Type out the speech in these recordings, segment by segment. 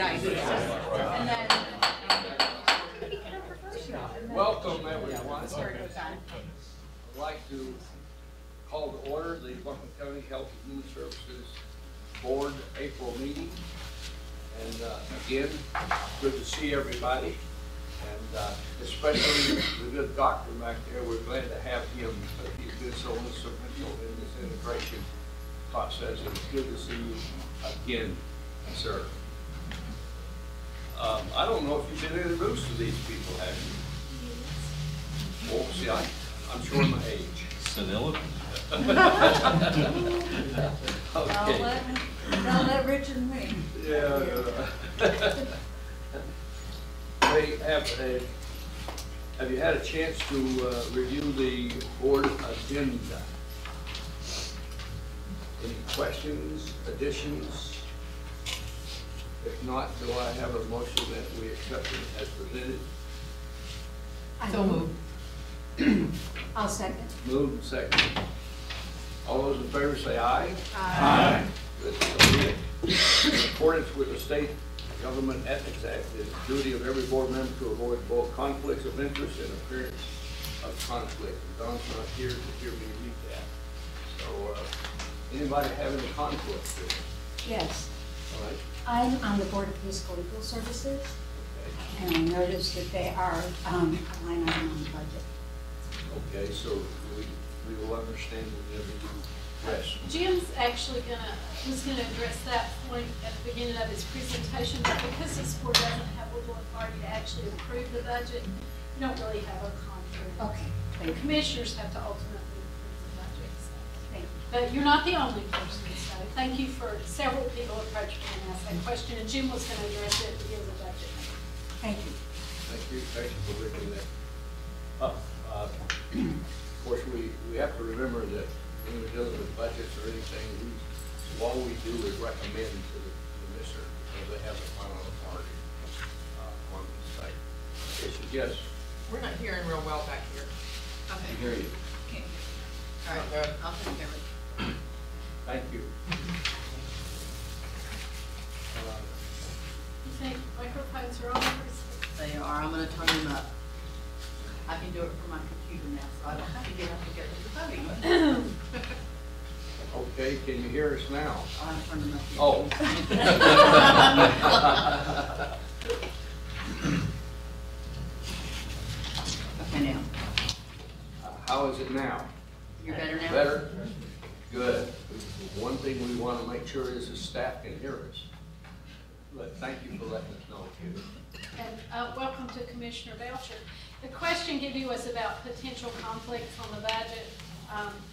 idea. And then, welcome everyone. I'd like to call to order the Buncombe County Health and Human Services Board April meeting. And again, good to see everybody. And especially the good doctor back there, we're glad to have him. He's been so instrumental in this integration process. And it's good to see you again, sir. I don't know if you've been introduced to these people, have you? Well, see, I'm showing my age. Senility. Okay. don't let Richard and me. Yeah. Hey, have you had a chance to review the board agenda? Any questions, additions? If not, do I have a motion that we accept it as presented? So moved. I'll second. Moved and seconded. All those in favor say aye. Aye. Good. So be it. In accordance with the State Government Ethics Act, it is the duty of every board member to avoid both conflicts of interest and appearance of conflict. Don's not here to hear me read that. So, anybody have any conflicts? Yes. All right. I'm on the Board of Fiscal Legal Services, Okay. and I noticed that they are a line item on the budget. Okay, so we will understand whenever you rest. Jim's actually was gonna address that point at the beginning of his presentation, but because this board doesn't have legal authority to actually approve the budget, you don't really have a conflict. Okay, The thank you. commissioners have to ultimately approve the budget, so. Thank you. But you're not the only person, so thank you for several people approached me and asked that question, and Jim was gonna address it at the end of the budget. Thank you. Thank you for bringing that up. Of course, we have to remember that when we're dealing with budgets or anything, all we do is recommend to the commissioner because they have the final authority on the site. Okay, so yes. We're not hearing real well back here. I Okay. hear you. Okay. All right, I'll take care of it. Thank you. You think microphones are on, Chris? They are. I'm going to turn them up. I can do it from my computer now, so I don't have to get up and get to the podium. Okay, can you hear us now? I'll turn them up. Oh. Okay, now. How is it now? You're better now? Better? Good. One thing we want to make sure is the staff can hear us. But thank you for letting us know. And welcome to Commissioner Belcher. The question given you was about potential conflicts on the budget,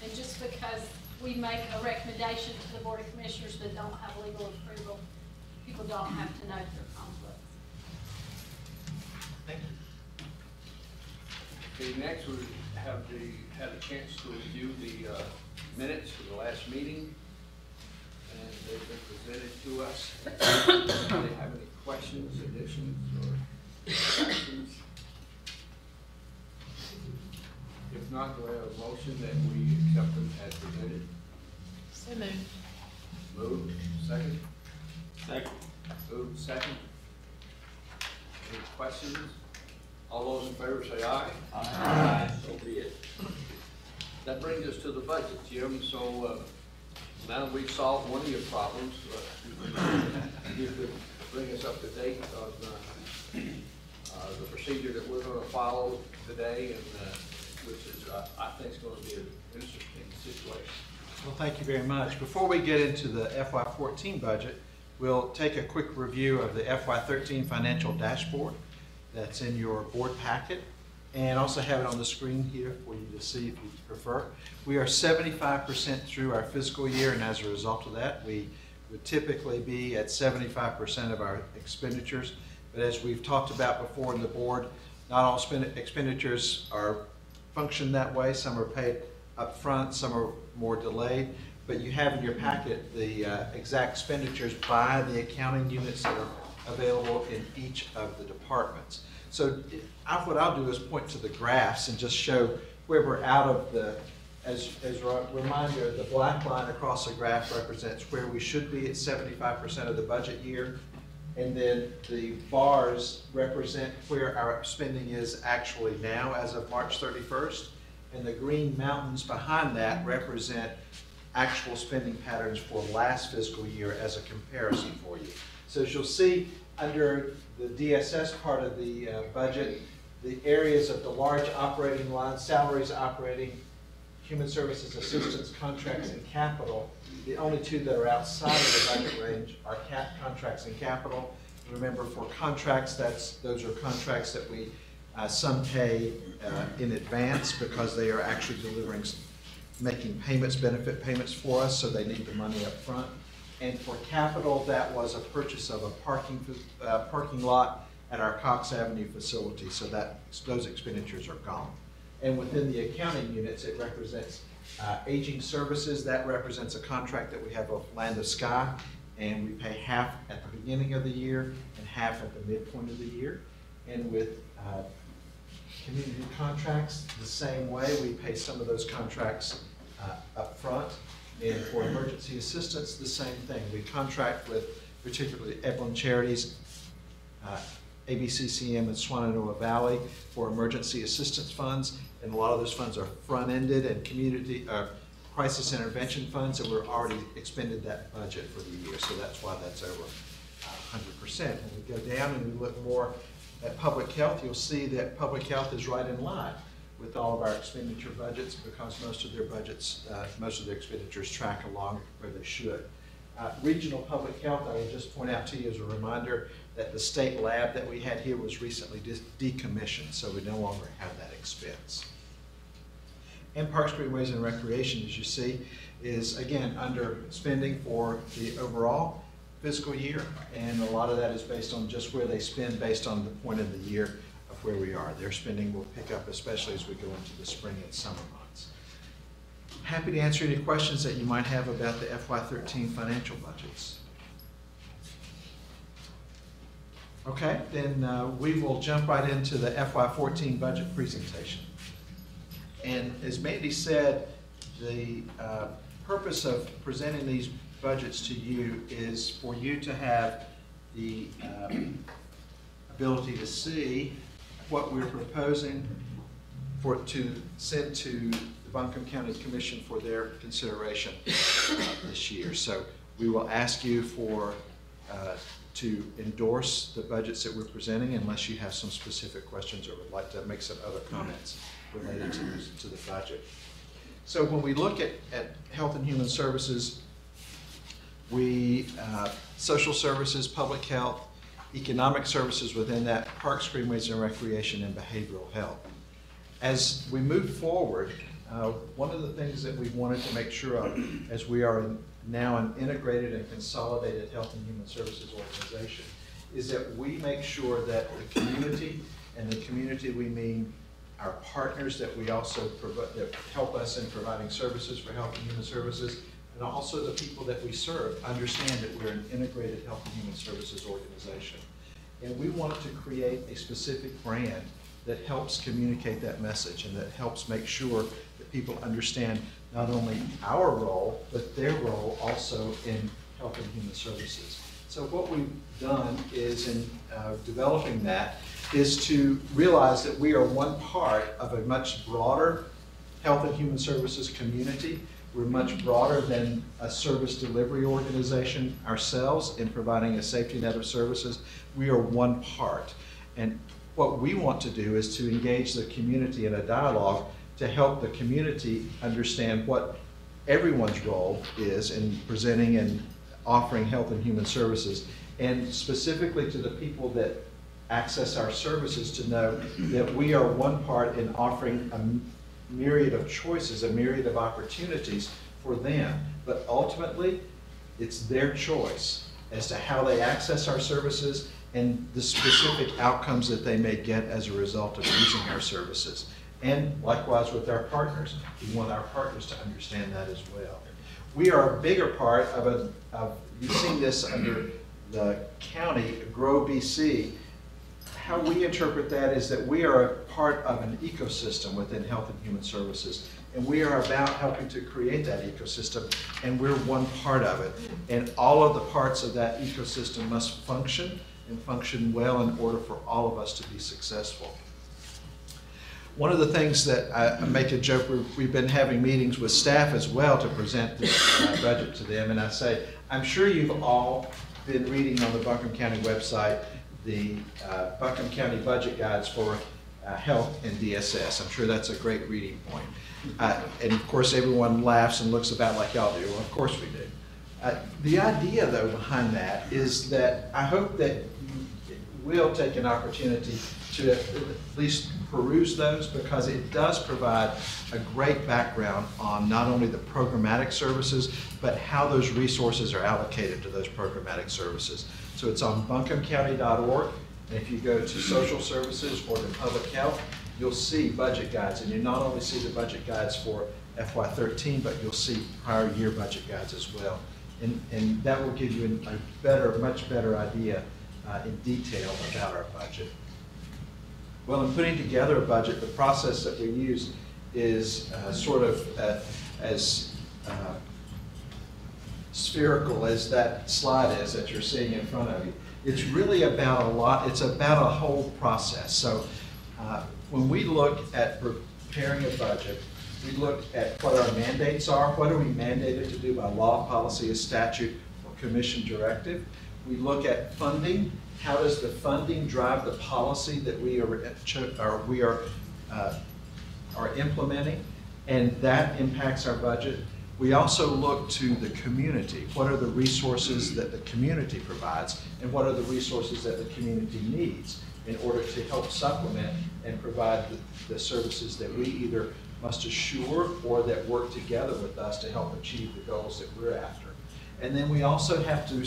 and just because we make a recommendation to the Board of Commissioners that don't have legal approval, people don't have to know their conflicts. Thank you. Okay, next we had a chance to review the minutes for the last meeting, and they've been presented to us. Do they have any questions, additions, or corrections? If not, do I have a motion that we accept them as presented? So moved. Move, second? Second. Move, second. Any questions? All those in favor say aye. Aye. So be it. That brings us to the budget, Jim. So now that we've solved one of your problems, you could bring us up to date on the procedure that we're going to follow today, and which is, I think, is going to be an interesting situation. Well, thank you very much. Before we get into the FY14 budget, we'll take a quick review of the FY13 financial dashboard that's in your board packet, and also have it on the screen here for you to see if you prefer. We are 75% through our fiscal year, and as a result of that, we would typically be at 75% of our expenditures. But as we've talked about before in the board, not all expenditures are function that way. Some are paid up front, some are more delayed, but you have in your packet the exact expenditures by the accounting units that are available in each of the departments. So what I'll do is point to the graphs and just show where we're out of the, as a reminder, the black line across the graph represents where we should be at 75% of the budget year. And then the bars represent where our spending is actually now as of March 31st. And the green mountains behind that represent actual spending patterns for last fiscal year as a comparison for you. So as you'll see under the DSS part of the budget, the areas of the large operating lines, salaries, operating, human services, assistance, contracts, and capital, the only two that are outside of the budget range are contracts and capital. Remember, for contracts, those are contracts that we some pay in advance because they are actually making payments, benefit payments for us, so they need the money up front. And for capital, that was a purchase of a parking lot at our Cox Avenue facility, so those expenditures are gone. And within the accounting units, it represents aging services. That represents a contract that we have with Land of Sky, and we pay half at the beginning of the year and half at the midpoint of the year. And with community contracts, the same way, we pay some of those contracts up front. And for emergency assistance, the same thing. We contract with particularly Evelyn Charities, ABCCM in Shenandoah Valley for emergency assistance funds, and a lot of those funds are front-ended, and community crisis intervention funds that we're already expended that budget for the year, so that's why that's over 100%. When we go down and we look more at public health, you'll see that public health is right in line with all of our expenditure budgets because most of their budgets, most of their expenditures track along where they should. Regional public health, I will just point out to you as a reminder that the state lab that we had here was recently decommissioned, so we no longer have that expense. And Parks, Greenways, and Recreation, as you see, is again under spending for the overall fiscal year, and a lot of that is based on just where they spend based on the point in the year of where we are. Their spending will pick up, especially as we go into the spring and summer months. Happy to answer any questions that you might have about the FY13 financial budgets. Okay, then we will jump right into the FY14 budget presentation. And as Mandy said, the purpose of presenting these budgets to you is for you to have the ability to see what we're proposing to send to the Buncombe County Commission for their consideration this year. So we will ask you to endorse the budgets that we're presenting unless you have some specific questions or would like to make some other comments related to the budget. So when we look at health and human services, social services, public health, economic services within that, Parks, Greenways, and Recreation, and behavioral health. As we move forward, one of the things that we wanted to make sure of as we are now an integrated and consolidated health and human services organization is that we make sure that the community, and the community we mean our partners that we also that help us in providing services for health and human services, and also the people that we serve understand that we're an integrated health and human services organization. And we wanted to create a specific brand that helps communicate that message and that helps make sure that people understand not only our role, but their role also in health and human services. So what we've done is in developing that is to realize that we are one part of a much broader health and human services community. We're much broader than a service delivery organization ourselves in providing a safety net of services. We are one part. And what we want to do is to engage the community in a dialogue to help the community understand what everyone's role is in presenting and offering health and human services, and specifically to the people that access our services to know that we are one part in offering a myriad of choices, a myriad of opportunities for them. But ultimately, it's their choice as to how they access our services and the specific outcomes that they may get as a result of using our services. And likewise with our partners. We want our partners to understand that as well. We are a bigger part of you've seen this under the county, Grow BC. How we interpret that is that we are a part of an ecosystem within health and human services. And we are about helping to create that ecosystem, and we're one part of it. And all of the parts of that ecosystem must function and function well in order for all of us to be successful. One of the things that I make a joke, we've been having meetings with staff as well to present the budget to them, and I say, I'm sure you've all been reading on the Buncombe County website the Buncombe County budget guides for health and DSS. I'm sure that's a great reading point. And of course, everyone laughs and looks about like y'all do. Well, of course we do. The idea, though, behind that is that I hope that you will take an opportunity to at least peruse those, because it does provide a great background on not only the programmatic services, but how those resources are allocated to those programmatic services. So it's on buncombecounty.org, and if you go to social services or to public health, you'll see budget guides, and you not only see the budget guides for FY13, but you'll see prior year budget guides as well. And that will give you a much better idea in detail about our budget. Well, in putting together a budget, the process that we use is sort of as spherical as that slide is that you're seeing in front of you. It's really about a lot, it's about a whole process. So when we look at preparing a budget, we look at what our mandates are, what are we mandated to do by law, policy, a statute, or commission directive. We look at funding. How does the funding drive the policy that we are implementing, and that impacts our budget. We also look to the community. What are the resources that the community provides, and what are the resources that the community needs in order to help supplement and provide the services that we either must assure or that work together with us to help achieve the goals that we're after. And then we also have to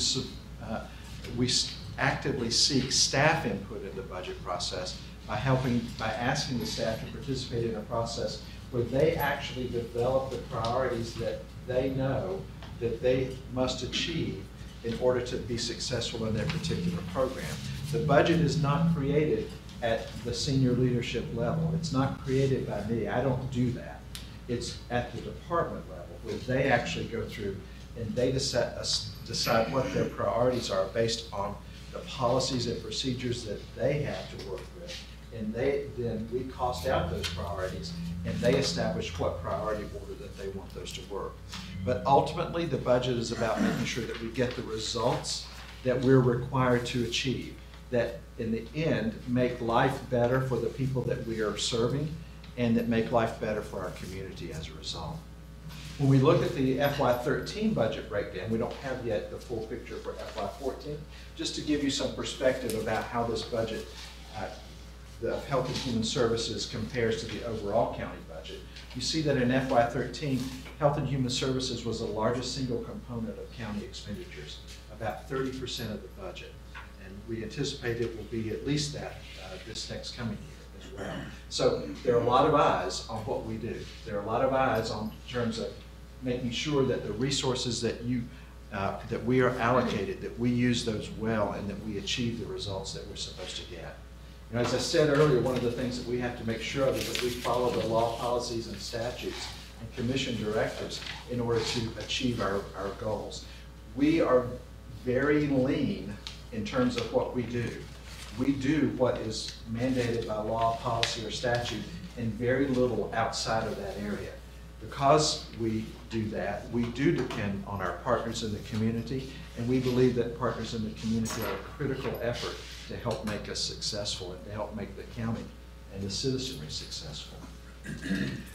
actively seek staff input in the budget process by asking the staff to participate in a process where they actually develop the priorities that they know that they must achieve in order to be successful in their particular program. The budget is not created at the senior leadership level. It's not created by me. I don't do that. It's at the department level where they actually go through and they decide what their priorities are based on the policies and procedures that they have to work with. And then we cost out those priorities, and they establish what priority order that they want those to work. But ultimately, the budget is about making sure that we get the results that we're required to achieve, that in the end make life better for the people that we are serving, and that make life better for our community as a result. When we look at the FY13 budget breakdown, we don't have yet the full picture for FY14, just to give you some perspective about how this budget, the Health and Human Services, compares to the overall county budget. You see that in FY13, Health and Human Services was the largest single component of county expenditures, about 30% of the budget. And we anticipate it will be at least that this next coming year as well. So there are a lot of eyes on what we do. There are a lot of eyes on terms of making sure that the resources that that we are allocated, that we use those well, and that we achieve the results that we're supposed to get. You know, as I said earlier, one of the things that we have to make sure of is that we follow the law, policies, and statutes and commission directives in order to achieve our goals. We are very lean in terms of what we do. We do what is mandated by law, policy, or statute, and very little outside of that area. Because we do that, we do depend on our partners in the community, and we believe that partners in the community are a critical effort to help make us successful and to help make the county and the citizenry successful.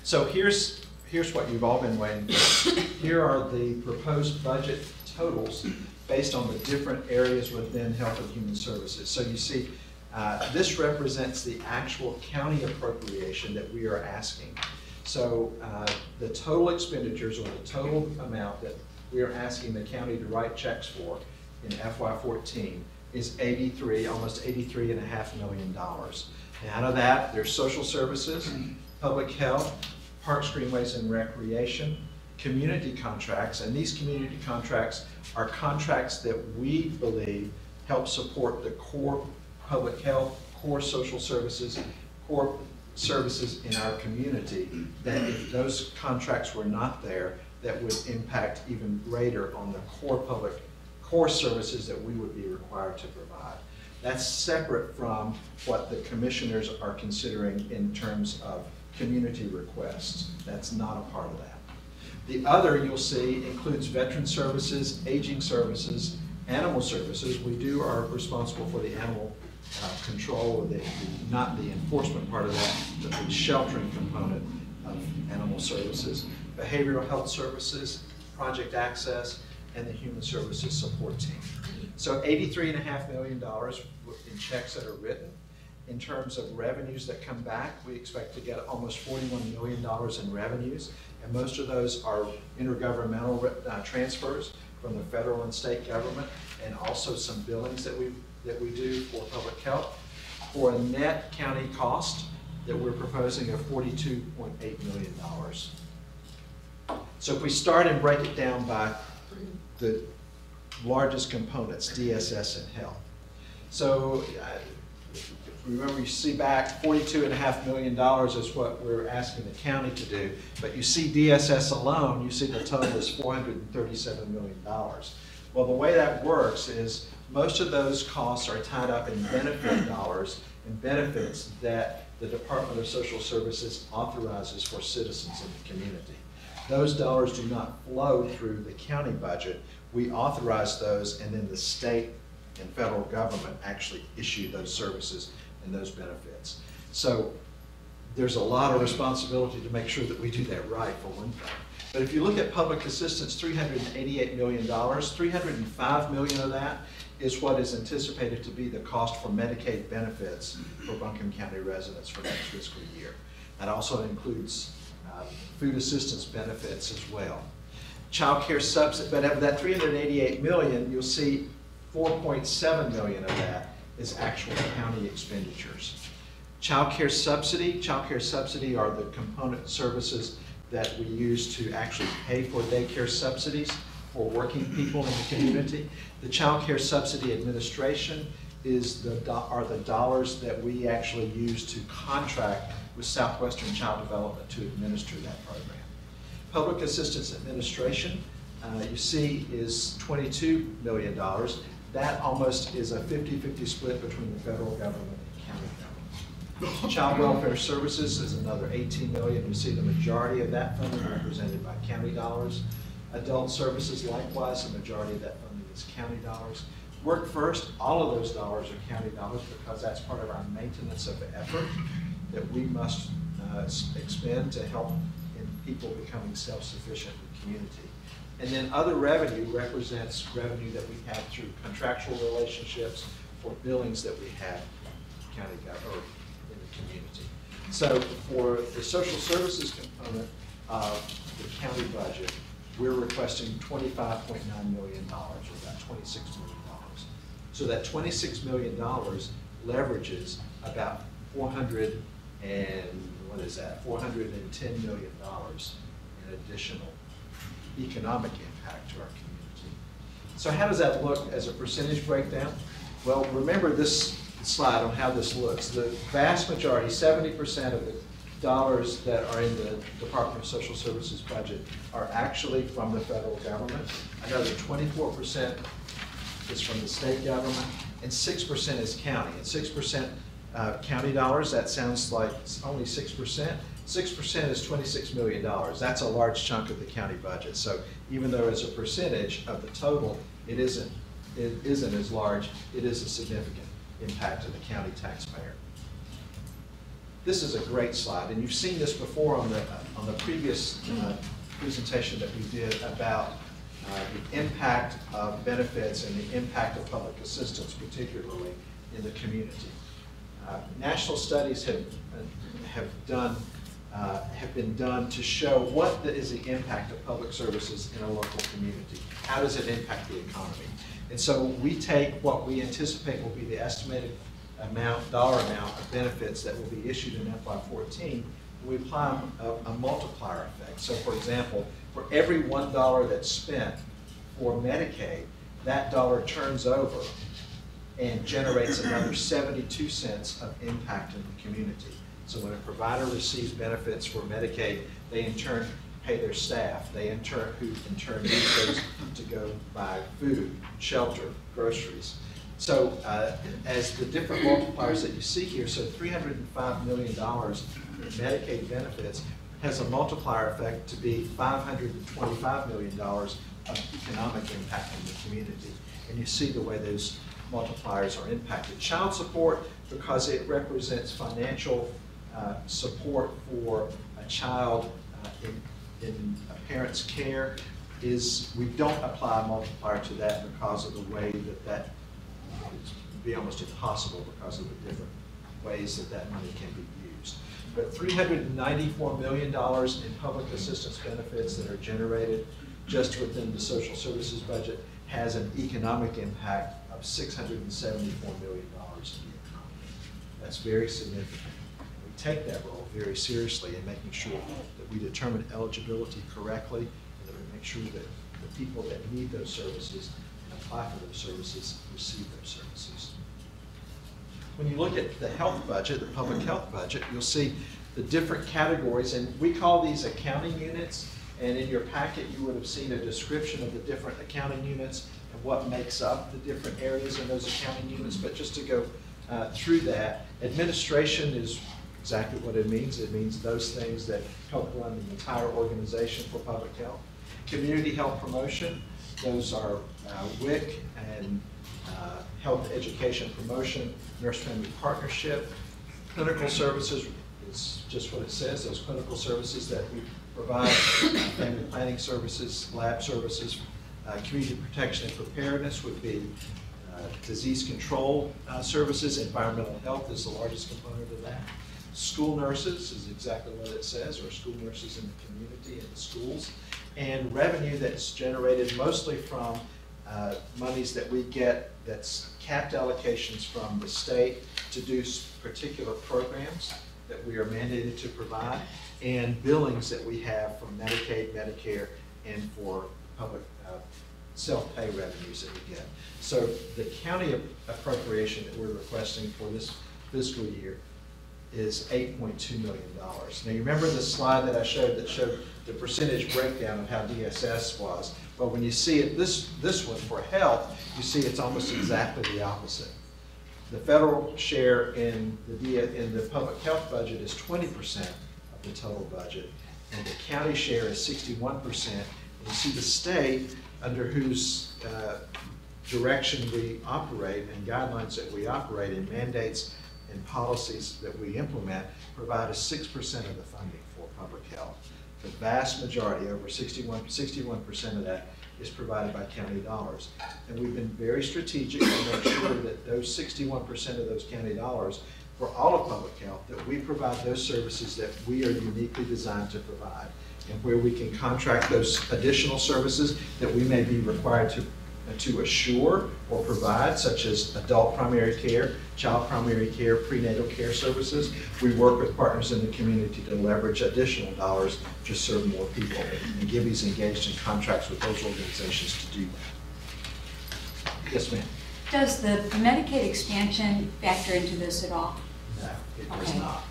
So here's what you've all been waiting for. Here are the proposed budget totals based on the different areas within Health and Human Services. So you see, this represents the actual county appropriation that we are asking. So the total expenditures, or the total amount that we are asking the county to write checks for in FY14 is almost $83.5 million. And out of that, there's social services, public health, parks, greenways, and recreation, community contracts, and these community contracts are contracts that we believe help support the core public health, core social services, core services in our community, that if those contracts were not there, that would impact even greater on the core services that we would be required to provide. That's separate from what the commissioners are considering in terms of community requests. That's not a part of that. The other, you'll see, includes veteran services, aging services, animal services. We are responsible for the animal control, not the enforcement part of that, but the sheltering component of animal services, behavioral health services, project access, and the human services support team. So $83.5 million in checks that are written. In terms of revenues that come back, we expect to get almost $41 million in revenues, and most of those are intergovernmental transfers from the federal and state government, and also some billings that we do for public health, for a net county cost that we're proposing of $42.8 million. So if we start and break it down by the largest components, DSS and health. So remember, you see back $42.5 million is what we're asking the county to do, but you see DSS alone, you see the total is $437 million. Well, the way that works is most of those costs are tied up in benefit dollars and benefits that the Department of Social Services authorizes for citizens in the community. Those dollars do not flow through the county budget. We authorize those, and then the state and federal government actually issue those services and those benefits. So there's a lot of responsibility to make sure that we do that right, for one thing. But if you look at public assistance, $388 million, $305 million of that is what is anticipated to be the cost for Medicaid benefits for Buncombe County residents for next fiscal year. That also includes food assistance benefits as well. Child care subsidy, but of that $388 million, you'll see $4.7 million of that is actual county expenditures. Child care subsidy are the component services that we use to actually pay for daycare subsidies for working people in the community. The child care subsidy administration are the dollars that we actually use to contract with Southwestern Child Development to administer that program. Public assistance administration, you see, is $22 million. That almost is a 50-50 split between the federal government and county government. Child welfare services is another $18 million. You see the majority of that funding represented by county dollars. Adult services, likewise, the majority of that funding is county dollars. Work First, all of those dollars are county dollars because that's part of our maintenance of effort that we must expend to help in people becoming self-sufficient in the community. And then other revenue represents revenue that we have through contractual relationships or billings that we have county or in the community. So for the social services component of the county budget, we're requesting $25.9 million, or about $26 million. So that $26 million leverages about $410 million in additional economic impact to our community. So how does that look as a percentage breakdown? Well, remember this slide on how this looks. The vast majority, 70% of the dollars that are in the Department of Social Services budget are actually from the federal government. Another 24% is from the state government, and 6% is county. And 6% county dollars, that sounds like only 6%. 6% is $26 million. That's a large chunk of the county budget. So even though as a percentage of the total, it isn't as large, it is a significant impact to the county taxpayer. This is a great slide, and you've seen this before on the previous presentation that we did about the impact of benefits and the impact of public assistance, particularly in the community. National studies have been done to show what is the impact of public services in a local community. How does it impact the economy? And so we take what we anticipate will be the estimated dollar amount of benefits that will be issued in FY14, and we apply a multiplier effect. So for example, for every $1 that's spent for Medicaid, that dollar turns over and generates another 72 cents of impact in the community. So when a provider receives benefits for Medicaid, they in turn pay their staff. They in turn use those to go buy food, shelter, groceries. So as the different multipliers that you see here, so $305 million in Medicaid benefits has a multiplier effect to be $525 million of economic impact in the community. And you see the way those multipliers are impacted. Child support, because it represents financial support for a child in a parent's care, we don't apply a multiplier to that because of the way that would be almost impossible because of the different ways that money can be used. But $394 million in public assistance benefits that are generated just within the social services budget has an economic impact of $674 million in the economy. That's very significant. We take that role very seriously in making sure that we determine eligibility correctly and that we make sure that the people that need those services and apply for those services receive those services. When you look at the health budget, the public health budget, you'll see the different categories, and we call these accounting units, and in your packet you would have seen a description of the different accounting units and what makes up the different areas in those accounting units. But just to go through that, administration is exactly what it means. It means those things that help run the entire organization for public health. Community health promotion, those are WIC and health education promotion, nurse-family partnership. Clinical services is just what it says, those clinical services that we provide, family planning services, lab services. Community protection and preparedness would be disease control services. Environmental health is the largest component of that. School nurses is exactly what it says, or school nurses in the community and the schools. And revenue that's generated mostly from monies that we get, that's capped allocations from the state to do particular programs that we are mandated to provide, and billings that we have from Medicaid, Medicare, and for public self-pay revenues that we get. So the county appropriation that we're requesting for this fiscal year is $8.2 million. Now you remember the slide that I showed that showed the percentage breakdown of how DSS was. Well, when you see it, this one for health, you see it's almost exactly the opposite. The federal share in the public health budget is 20% of the total budget, and the county share is 61%. And you see the state, under whose direction we operate and guidelines that we operate in, mandates and policies that we implement, provide us 6% of the funding for public health. The vast majority, over 61% of that, is provided by county dollars. And we've been very strategic to make sure that those 61% of those county dollars, for all of public health, that we provide those services that we are uniquely designed to provide. And where we can contract those additional services that we may be required to assure or provide, such as adult primary care, child primary care, prenatal care services, we work with partners in the community to leverage additional dollars to serve more people. And Gibby's engaged in contracts with those organizations to do that. Yes, ma'am. Does the Medicaid expansion factor into this at all? No, it does Okay. not.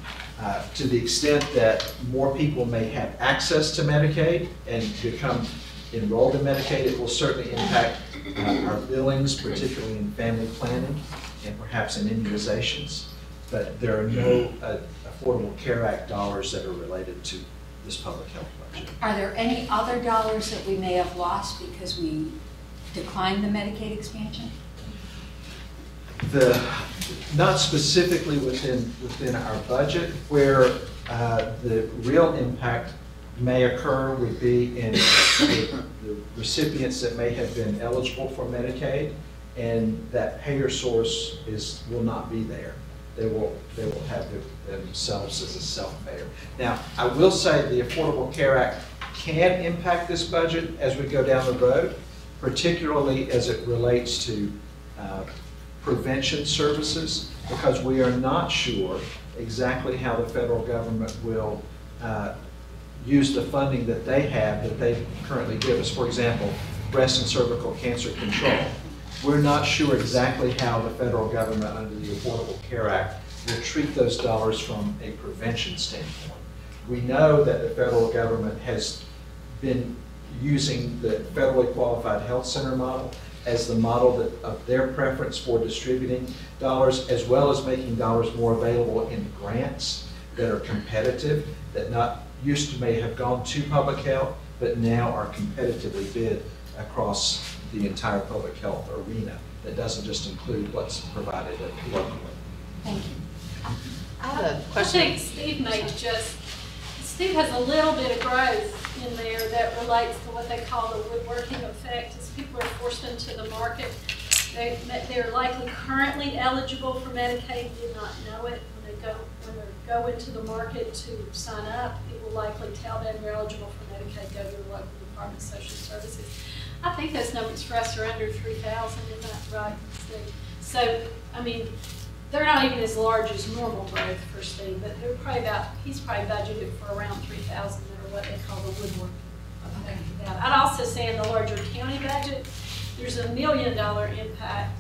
To the extent that more people may have access to Medicaid and become enrolled in Medicaid, it will certainly impact our billings, particularly in family planning and perhaps in immunizations. But there are no Affordable Care Act dollars that are related to this public health budget. Are there any other dollars that we may have lost because we declined the Medicaid expansion? Not specifically within our budget. Where the real impact may occur would be in the recipients that may have been eligible for Medicaid, and that payer source will not be there. They will have themselves as a self-payer. Now, I will say the Affordable Care Act can impact this budget as we go down the road, particularly as it relates to prevention services, because we are not sure exactly how the federal government will use the funding that they currently give us. For example, breast and cervical cancer control. We're not sure exactly how the federal government under the Affordable Care Act will treat those dollars from a prevention standpoint. We know that the federal government has been using the federally qualified health center model as the model of their preference for distributing dollars, as well as making dollars more available in grants that are competitive, that not used to may have gone to public health, but now are competitively bid across the entire public health arena. That doesn't just include what's provided locally. Thank you. I have a I question. think Steve has a little bit of growth in there that relates to what they call the woodworking effect. As people are forced into the market, they're likely currently eligible for Medicaid, did not know it. When they go into the market to sign up, it will likely tell them you're eligible for Medicaid, go to your local Department of Social Services. I think those numbers for us are under 3,000, isn't that right, Steve? So, I mean, they're not even as large as normal growth for Steve, but they're probably he's probably budgeted for around 3,000 that are what they call the woodworking. I'd also say in the larger county budget, there's $1 million impact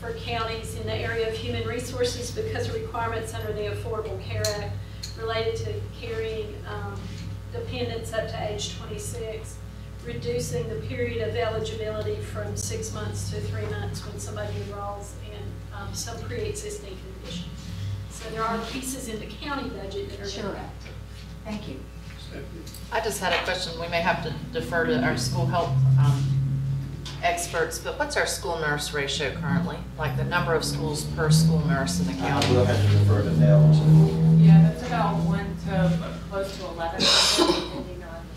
for counties in the area of human resources because of requirements under the Affordable Care Act related to carrying dependents up to age 26, reducing the period of eligibility from 6 months to 3 months when somebody enrolls in some pre-existing condition. So there are pieces in the county budget that are Sure. impacted. Thank you. I just had a question. We may have to defer to our school health experts, but what's our school nurse ratio currently? Like the number of schools per school nurse in the I county? will have to defer to Nell to. Yeah, that's about 1 to close to 11, depending on the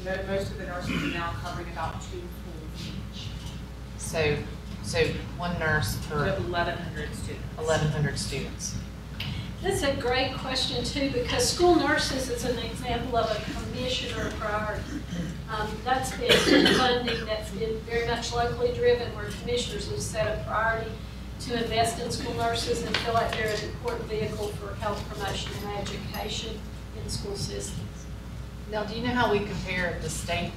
school. Most of the nurses are now covering about 2 schools each. So one nurse We per have 1,100 students. 1,100 students. That's a great question too, because school nurses is an example of a commissioner priority. That's been funding that's been very much locally driven, where commissioners have set a priority to invest in school nurses and feel like they're an important vehicle for health promotion and education in school systems. Now, do you know how we compare the state,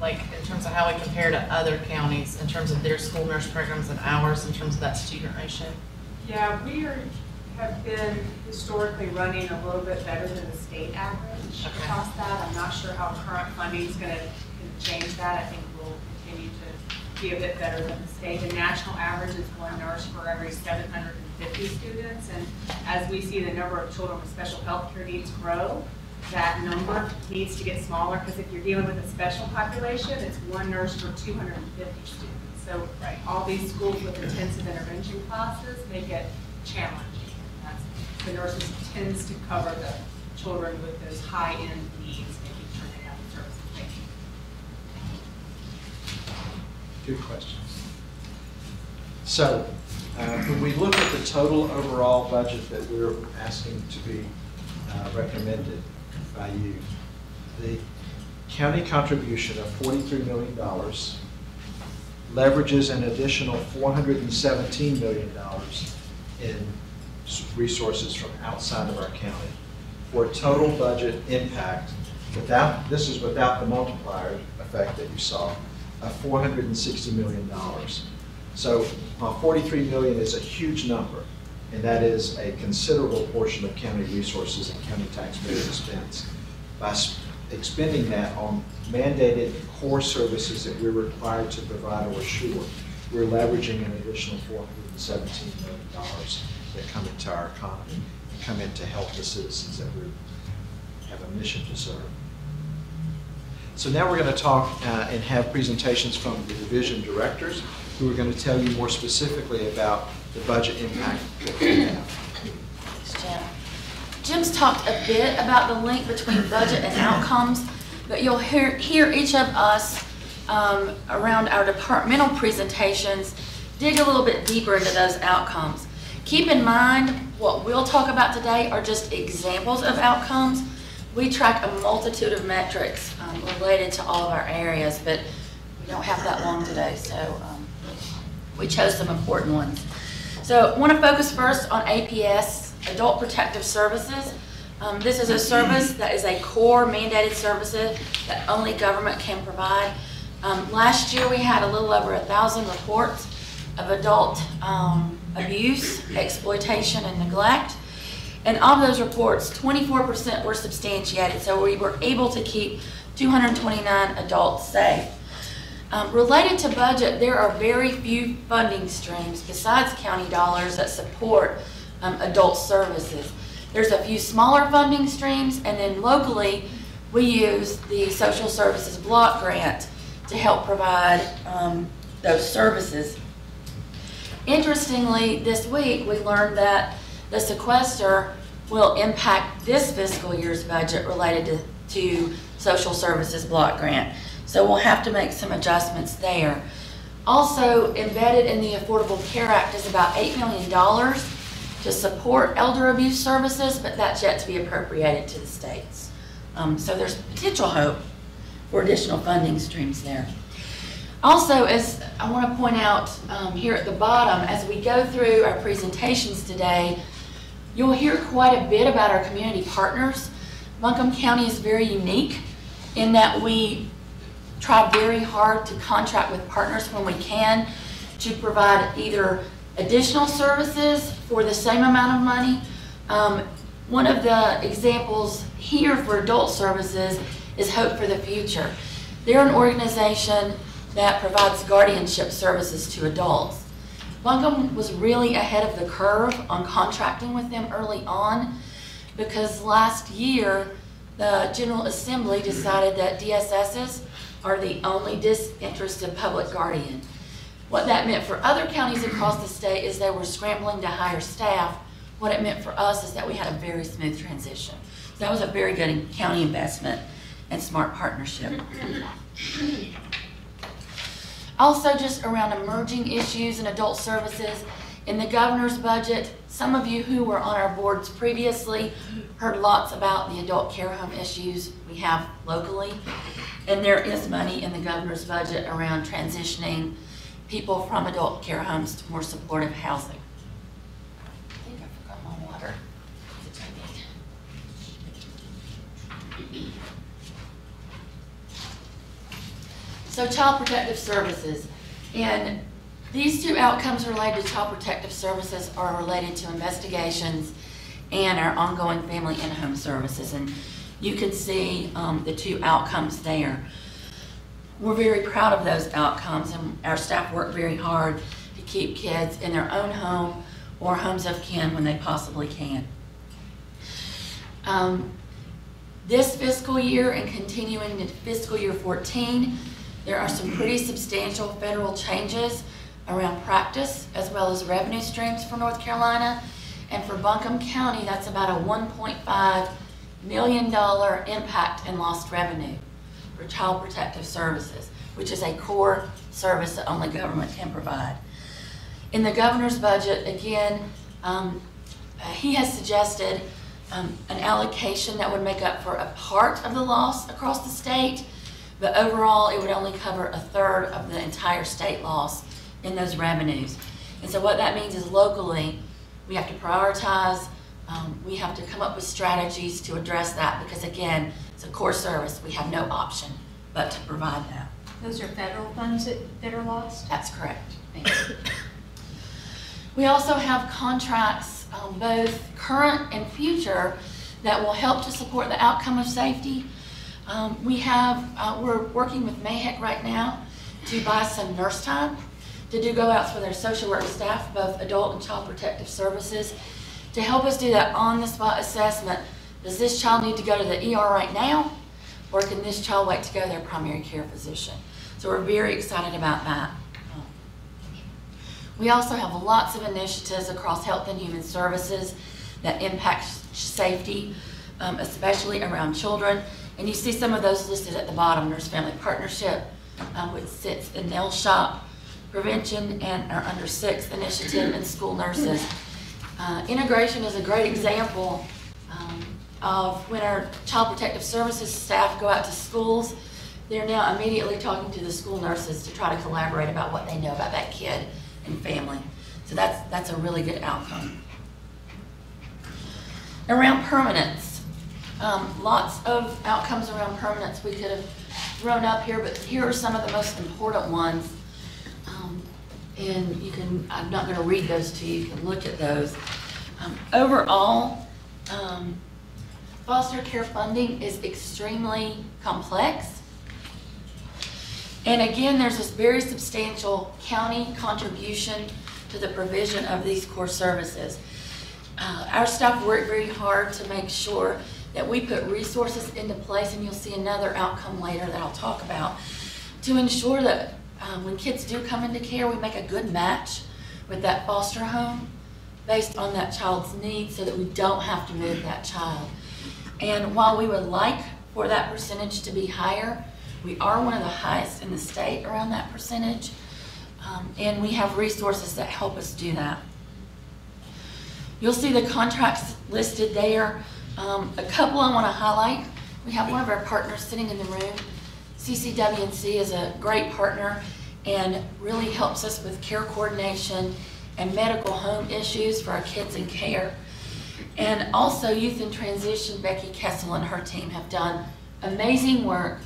like in terms of how we compare to other counties in terms of their school nurse programs and ours in terms of that student ratio? Yeah, have been historically running a little bit better than the state average across that. I'm not sure how current funding is going to change that. I think we'll continue to be a bit better than the state. The national average is 1 nurse for every 750 students. And as we see the number of children with special health care needs grow, that number needs to get smaller, because if you're dealing with a special population, it's 1 nurse for 250 students. So all these schools with intensive intervention classes make it challenging. The nurses tends to cover the children with those high-end needs, making sure they have the services they need. Good questions. So, when we look at the total overall budget that we're asking to be recommended by you, the county contribution of $43 million leverages an additional $417 million in resources from outside of our county for a total budget impact, this is without the multiplier effect that you saw, of $460 million. So $43 million is a huge number, and that is a considerable portion of county resources and county taxpayer expense. By expending that on mandated core services that we're required to provide or assure, we're leveraging an additional $417 million that come into our economy and come in to help the citizens that we have a mission to serve. So now we're going to talk and have presentations from the division directors who are going to tell you more specifically about the budget impact that we have. Thanks, Jim. Jim's talked a bit about the link between budget and outcomes, but you'll hear each of us around our departmental presentations dig a little bit deeper into those outcomes. Keep in mind, what we'll talk about today are just examples of outcomes. We track a multitude of metrics related to all of our areas, but we don't have that long today, so we chose some important ones. So I want to focus first on APS, Adult Protective Services. This is a service that is a core mandated service that only government can provide. Last year we had a little over 1,000 reports of adult abuse, exploitation, and neglect. And of those reports, 24% were substantiated, so we were able to keep 229 adults safe. Related to budget, there are very few funding streams besides county dollars that support adult services. There's a few smaller funding streams, and then locally, we use the social services block grant to help provide those services. Interestingly, this week, we learned that the sequester will impact this fiscal year's budget related to social services block grant. So we'll have to make some adjustments there. Also embedded in the Affordable Care Act is about $8 million to support elder abuse services, but that's yet to be appropriated to the states. So there's potential hope for additional funding streams there. Also, as I want to point out here at the bottom, as we go through our presentations today, you'll hear quite a bit about our community partners. Buncombe County is very unique in that we try very hard to contract with partners when we can to provide either additional services for the same amount of money. One of the examples here for adult services is Hope for the Future. They're an organization that provides guardianship services to adults. Buncombe was really ahead of the curve on contracting with them early on because last year the General Assembly decided that DSSs are the only disinterested public guardian. What that meant for other counties across the state is they were scrambling to hire staff. What it meant for us is that we had a very smooth transition. So that was a very good county investment and smart partnership. Also, just around emerging issues in adult services, in the governor's budget, some of you who were on our boards previously heard lots about the adult care home issues we have locally. And there is money in the governor's budget around transitioning people from adult care homes to more supportive housing. I think I forgot my water. So Child Protective Services. And these two outcomes related to Child Protective Services are related to investigations and our ongoing family in-home services. And you can see the two outcomes there. We're very proud of those outcomes, and our staff work very hard to keep kids in their own home or homes of kin when they possibly can. This fiscal year and continuing into fiscal year 14, there are some pretty substantial federal changes around practice as well as revenue streams for North Carolina. And for Buncombe County, that's about a $1.5 million impact in lost revenue for Child Protective Services, which is a core service that only government can provide. In the governor's budget, again, he has suggested an allocation that would make up for a part of the loss across the state, but overall it would only cover a third of the entire state loss in those revenues. And so what that means is locally, we have to prioritize, we have to come up with strategies to address that because again, it's a core service. We have no option but to provide that. Those are federal funds that are lost? That's correct. Thank you. We also have contracts, both current and future, that will help to support the outcome of safety. We're working with MAHEC right now to buy some nurse time to do go-outs for their social work staff, both adult and child protective services, to help us do that on-the-spot assessment. Does this child need to go to the ER right now, or can this child wait to go to their primary care physician? So we're very excited about that. We also have lots of initiatives across health and human services that impact safety, especially around children. And you see some of those listed at the bottom. There's Family Partnership, which sits in nail shop prevention, and our Under 6 initiative and school nurses. Integration is a great example of when our Child Protective Services staff go out to schools, they're now immediately talking to the school nurses to try to collaborate about what they know about that kid and family. So that's a really good outcome. Around permanence, lots of outcomes around permanence we could have thrown up here, but here are some of the most important ones. And I'm not going to read those to you, you can look at those. Overall, foster care funding is extremely complex. And again, there's this very substantial county contribution to the provision of these core services. Our staff work very hard to make sure that we put resources into place, and you'll see another outcome later that I'll talk about, to ensure that when kids do come into care, we make a good match with that foster home based on that child's needs so that we don't have to move that child. And while we would like for that percentage to be higher, we are one of the highest in the state around that percentage, and we have resources that help us do that. You'll see the contracts listed there. A couple I want to highlight. We have one of our partners sitting in the room. CCW&C is a great partner and really helps us with care coordination and medical home issues for our kids in care. And also Youth in Transition, Becky Kessel and her team have done amazing work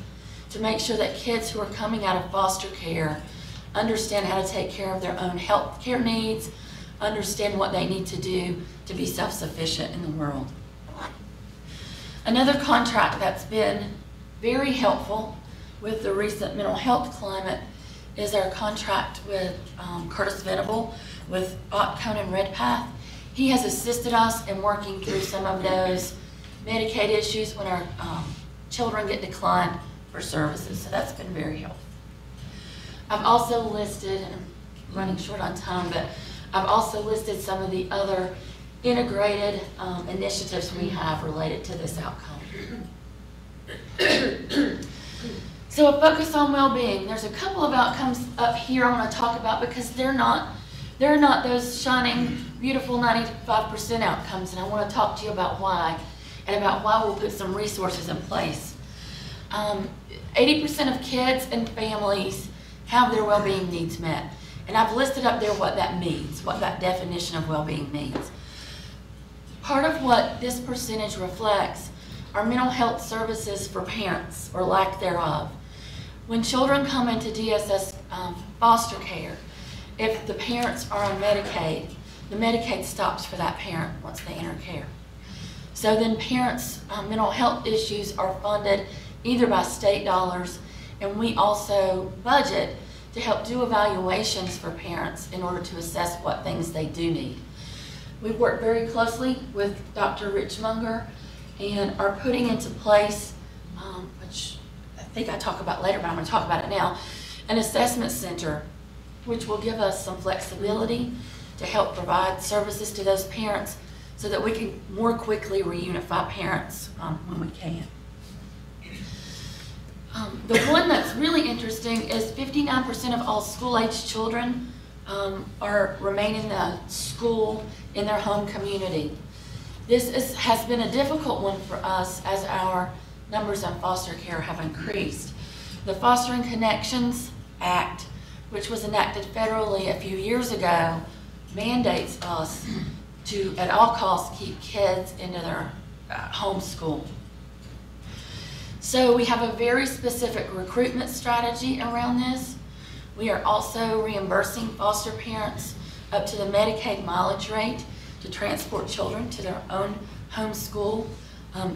to make sure that kids who are coming out of foster care understand how to take care of their own health care needs, understand what they need to do to be self-sufficient in the world. Another contract that's been very helpful with the recent mental health climate is our contract with Curtis Venable with Conan Redpath. He has assisted us in working through some of those Medicaid issues when our children get declined for services, so that's been very helpful. I've also listed, and I'm running short on time, but I've also listed some of the other integrated initiatives we have related to this outcome. So a focus on well-being. There's a couple of outcomes up here I want to talk about because they're not those shining, beautiful 95% outcomes, and I want to talk to you about why and about why we'll put some resources in place. 80% of kids and families have their well-being needs met, and I've listed up there what that means, what that definition of well-being means. Part of what this percentage reflects are mental health services for parents, or lack thereof. When children come into DSS foster care, if the parents are on Medicaid, the Medicaid stops for that parent once they enter care. So then parents' mental health issues are funded either by state dollars, and we also budget to help do evaluations for parents in order to assess what things they do need. We've worked very closely with Dr. Rich Munger and are putting into place, which I think I talk about later, but I'm going to talk about it now, an assessment center, which will give us some flexibility to help provide services to those parents so that we can more quickly reunify parents when we can. The one that's really interesting is 59% of all school-age children remain in the school in their home community. This has been a difficult one for us as our numbers in foster care have increased. The Fostering Connections Act, which was enacted federally a few years ago, mandates us to, at all costs, keep kids into their home school. So we have a very specific recruitment strategy around this. We are also reimbursing foster parents up to the Medicaid mileage rate to transport children to their own home school,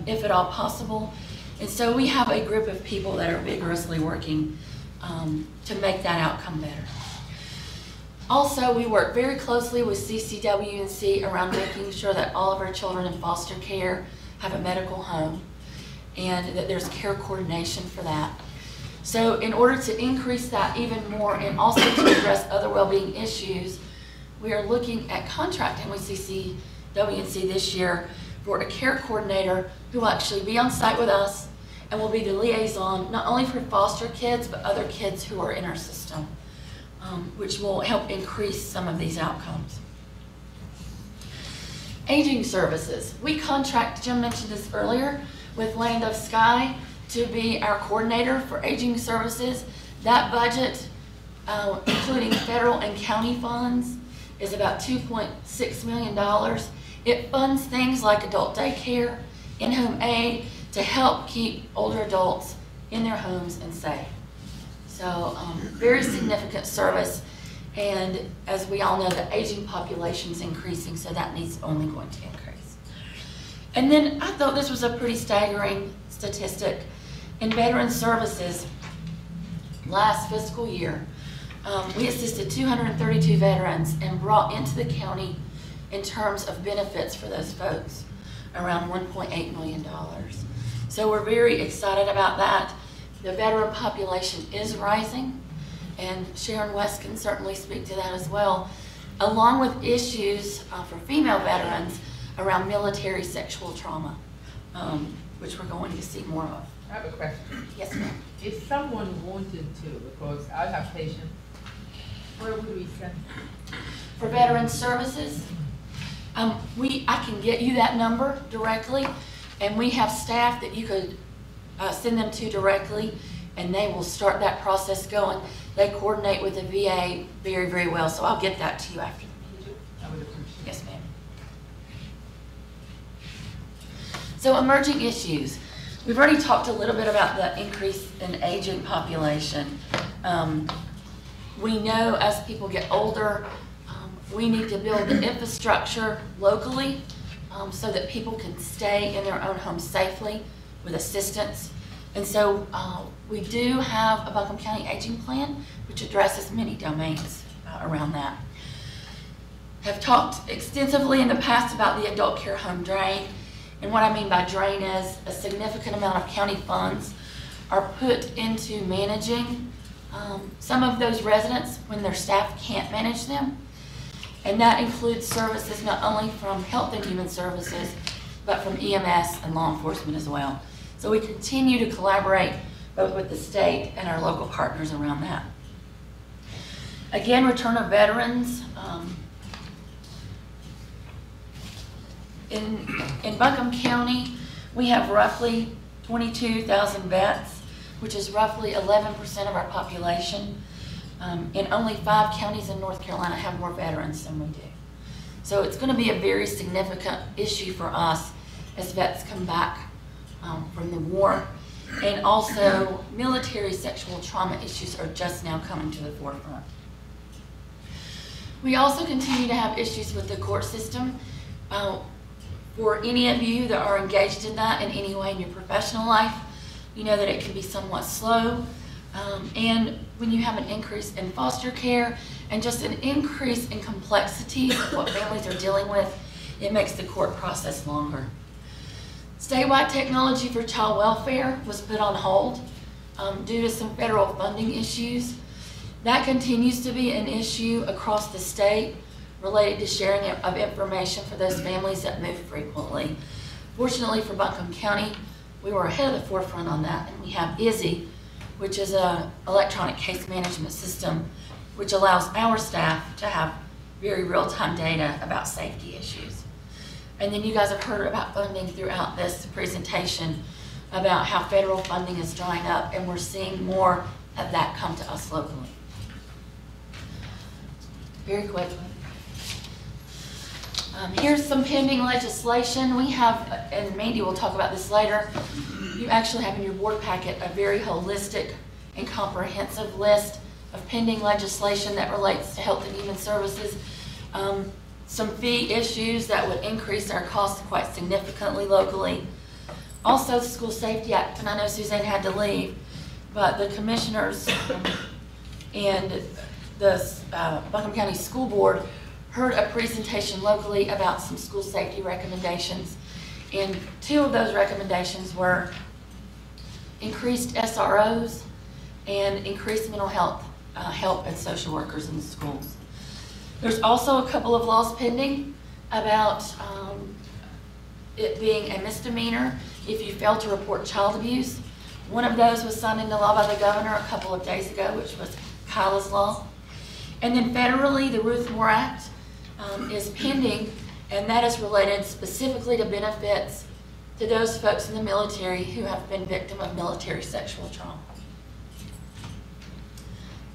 if at all possible. And so we have a group of people that are vigorously working to make that outcome better. Also, we work very closely with CCW&C around making sure that all of our children in foster care have a medical home and that there's care coordination for that. So in order to increase that even more and also to address other well-being issues, we are looking at contracting with CCW&C this year for a care coordinator who will actually be on site with us and will be the liaison not only for foster kids but other kids who are in our system, which will help increase some of these outcomes. Aging services. We contract, Jim mentioned this earlier, with Land of Sky to be our coordinator for aging services. That budget, including federal and county funds, is about $2.6 million. It funds things like adult daycare, in-home aid, to help keep older adults in their homes and safe. So very significant service, and as we all know, the aging population is increasing, so that needs only going to increase. And then I thought this was a pretty staggering statistic. In veteran services, last fiscal year, we assisted 232 veterans and brought into the county, in terms of benefits for those folks, around $1.8 million. So we're very excited about that. The veteran population is rising, and Sharon West can certainly speak to that as well, along with issues for female veterans around military sexual trauma, which we're going to see more of. I have a question. Yes, ma'am. If someone wanted to, because I have patients, where would we send them? For veteran services, I can get you that number directly, and we have staff that you could send them to directly, and they will start that process going. They coordinate with the VA very, very well, so I'll get that to you after the meeting. I would appreciate it. Yes, ma'am. So emerging issues. We've already talked a little bit about the increase in aging population. We know as people get older, we need to build the infrastructure locally so that people can stay in their own homes safely with assistance. And so we do have a Buncombe County Aging Plan, which addresses many domains around that. Have talked extensively in the past about the adult care home drain. And what I mean by drain is a significant amount of county funds are put into managing some of those residents when their staff can't manage them. And that includes services not only from Health and Human Services, but from EMS and law enforcement as well. So we continue to collaborate both with the state and our local partners around that. Again, return of veterans. In Buncombe County, we have roughly 22,000 vets, which is roughly 11% of our population. And only 5 counties in North Carolina have more veterans than we do. So it's going to be a very significant issue for us as vets come back from the war. And also, military sexual trauma issues are just now coming to the forefront. We also continue to have issues with the court system. For any of you that are engaged in that in any way in your professional life, you know that it can be somewhat slow. And when you have an increase in foster care and just an increase in complexity of what families are dealing with, it makes the court process longer. Statewide technology for child welfare was put on hold due to some federal funding issues. That continues to be an issue across the state related to sharing of information for those families that move frequently. Fortunately for Buncombe County, we were ahead of the forefront on that, and we have IZZY, which is an electronic case management system, which allows our staff to have very real-time data about safety issues. And then you guys have heard about funding throughout this presentation about how federal funding is drying up, and we're seeing more of that come to us locally. Very quickly. Here's some pending legislation. We have, and Mandy will talk about this later, you actually have in your board packet a very holistic and comprehensive list of pending legislation that relates to Health and Human Services. Some fee issues that would increase our costs quite significantly locally. Also, the School Safety Act, and I know Suzanne had to leave, but the commissioners and the Buncombe County School Board heard a presentation locally about some school safety recommendations. And 2 of those recommendations were increased SROs and increased mental health help and social workers in the schools. There's also a couple of laws pending about it being a misdemeanor if you fail to report child abuse. One of those was signed into law by the governor a couple of days ago, which was Kyla's law. And then federally, the Ruth Moore Act is pending, and that is related specifically to benefits to those folks in the military who have been victim of military sexual trauma.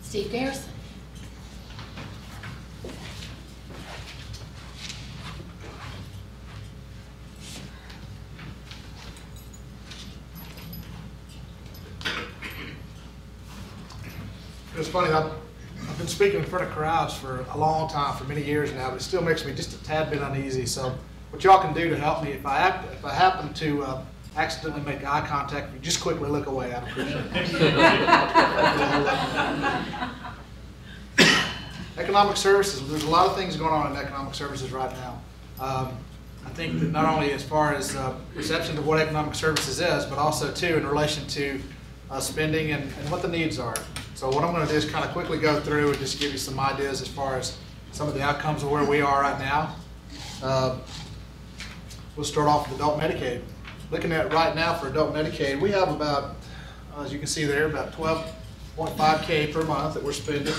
Steve Garrison. It's funny, I've been speaking in front of crowds for a long time, for many years now, but it still makes me just a tad bit uneasy. So what y'all can do to help me, if I happen to accidentally make eye contact, if you just quickly look away, I'd appreciate it. Economic services, there's a lot of things going on in economic services right now. I think that not only as far as perception of what economic services is, but also too in relation to spending and what the needs are. So what I'm going to do is kind of quickly go through and just give you some ideas as far as some of the outcomes of where we are right now. We'll start off with adult Medicaid. Looking at right now for adult Medicaid, we have about, as you can see there, about 12.5K per month that we're spending.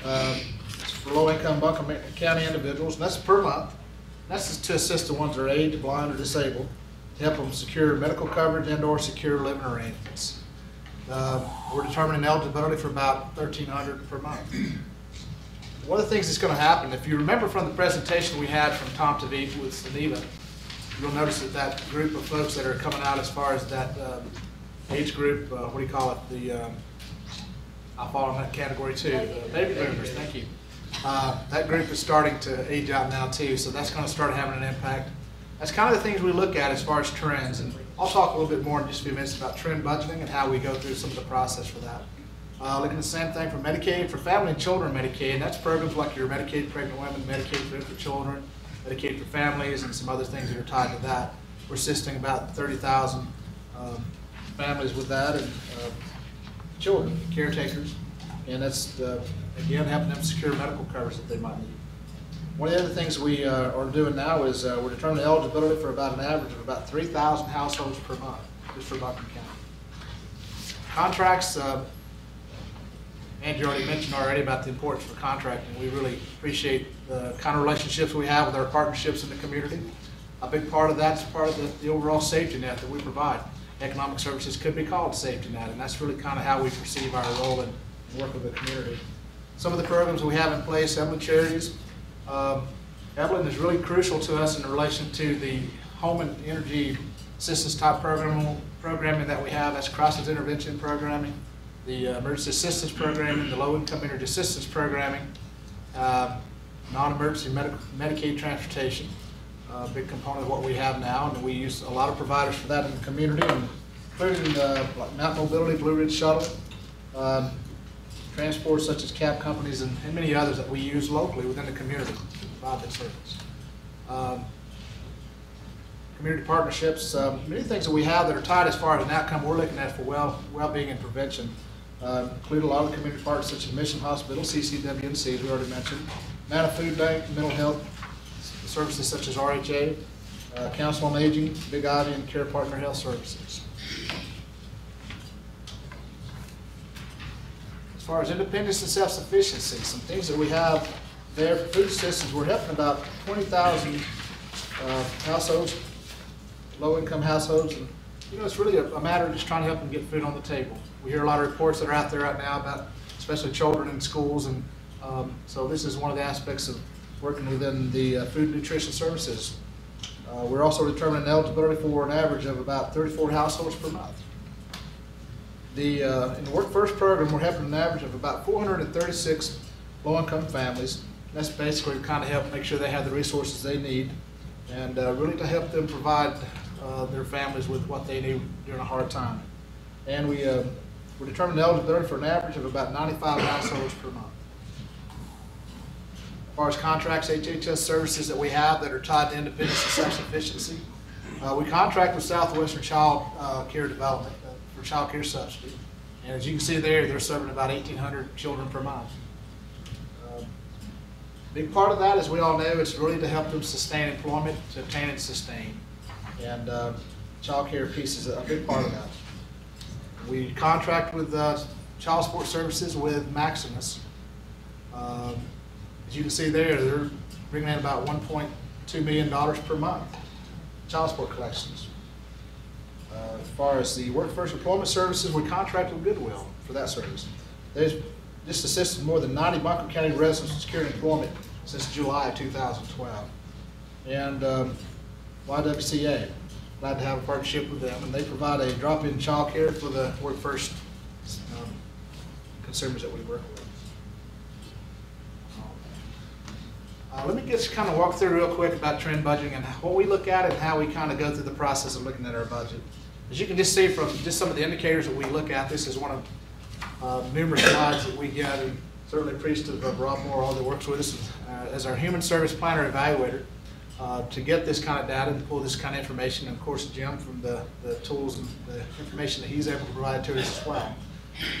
It's for low-income Buncombe County individuals, and that's per month. That's to assist the ones that are aged, blind, or disabled, to help them secure medical coverage and/or secure living arrangements. We're determining eligibility for about $1,300 per month. One of the things that's going to happen, if you remember from the presentation we had from Tom Tavit with Geneva, you'll notice that that group of folks that are coming out as far as that age group, what do you call it? I fall in that category too. Baby boomers, thank you. That group is starting to age out now too, so that's going to start having an impact. That's kind of the things we look at as far as trends, and I'll talk a little bit more in just a few minutes about trend budgeting and how we go through some of the process for that. Looking at the same thing for Medicaid, for family and children Medicaid, and that's programs like your Medicaid pregnant women, Medicaid for infant children, Medicaid for families, and some other things that are tied to that. We're assisting about 30,000 families with that, and children, caretakers, and that's, again, helping them secure medical coverage that they might need. One of the other things we are doing now is we're determining eligibility for about an average of about 3,000 households per month, just for Buncombe County. Contracts, Andrew already mentioned about the importance for contracting. We really appreciate the kind of relationships we have with our partnerships in the community. A big part of that is part of the overall safety net that we provide. Economic services could be called safety net, and that's really kind of how we perceive our role in work with the community. Some of the programs we have in place, Evelyn Charities. Evelyn is really crucial to us in relation to the home and energy assistance type programming that we have. That's crisis intervention programming, the emergency assistance programming, the low-income energy assistance programming, non-emergency Medicaid transportation, a big component of what we have now, and we use a lot of providers for that in the community, including like Mountain Mobility, Blue Ridge Shuttle, transports such as cab companies, and many others that we use locally within the community to provide that service. Community partnerships, many things that we have that are tied as far as an outcome we're looking at for well-being and prevention. Include a lot of the community partners such as Mission Hospital, CCWNC, as we already mentioned, Mana Food Bank, mental health services such as RHA, Council on Aging, Big Ivy, and Care Partner Health Services. As far as independence and self-sufficiency, some things that we have there for food assistance, we're helping about 20,000 households, low-income households, and it's really a matter of just trying to help them get food on the table. We hear a lot of reports that are out there right now about especially children in schools, and so this is one of the aspects of working within the food nutrition services. We're also determining eligibility for an average of about 34 households per month. In the Work First program, we're helping an average of about 436 low-income families. That's basically to kind of help make sure they have the resources they need, and really to help them provide their families with what they need during a hard time. And we're determining eligibility for an average of about 95 households per month. As far as contracts, HHS services that we have that are tied to independence and self-sufficiency, we contract with Southwestern Child Care Development for child care subsidy. And as you can see there, they're serving about 1,800 children per month. Big part of that, as we all know, is really to help them sustain employment, to obtain and sustain. And child care piece is a big part of that. We contract with child support services with Maximus. As you can see there, they're bringing in about $1.2 million per month, child support collections. As far as the Workforce Employment Services, we contract with Goodwill for that service. They've just assisted more than 90 Buncombe County residents with secured employment since July of 2012. And YWCA, glad to have a partnership with them, and they provide a drop-in child care for the Workforce consumers that we work with. Let me just kind of walk through real quick about trend budgeting and what we look at and how we kind of go through the process of looking at our budget. As you can just see from just some of the indicators that we look at, this is one of numerous slides that we get, and certainly appreciative of Rob Moore that works with us as our human service planner evaluator to get this kind of data and pull this kind of information, and of course Jim from the tools and the information that he's able to provide to us as well.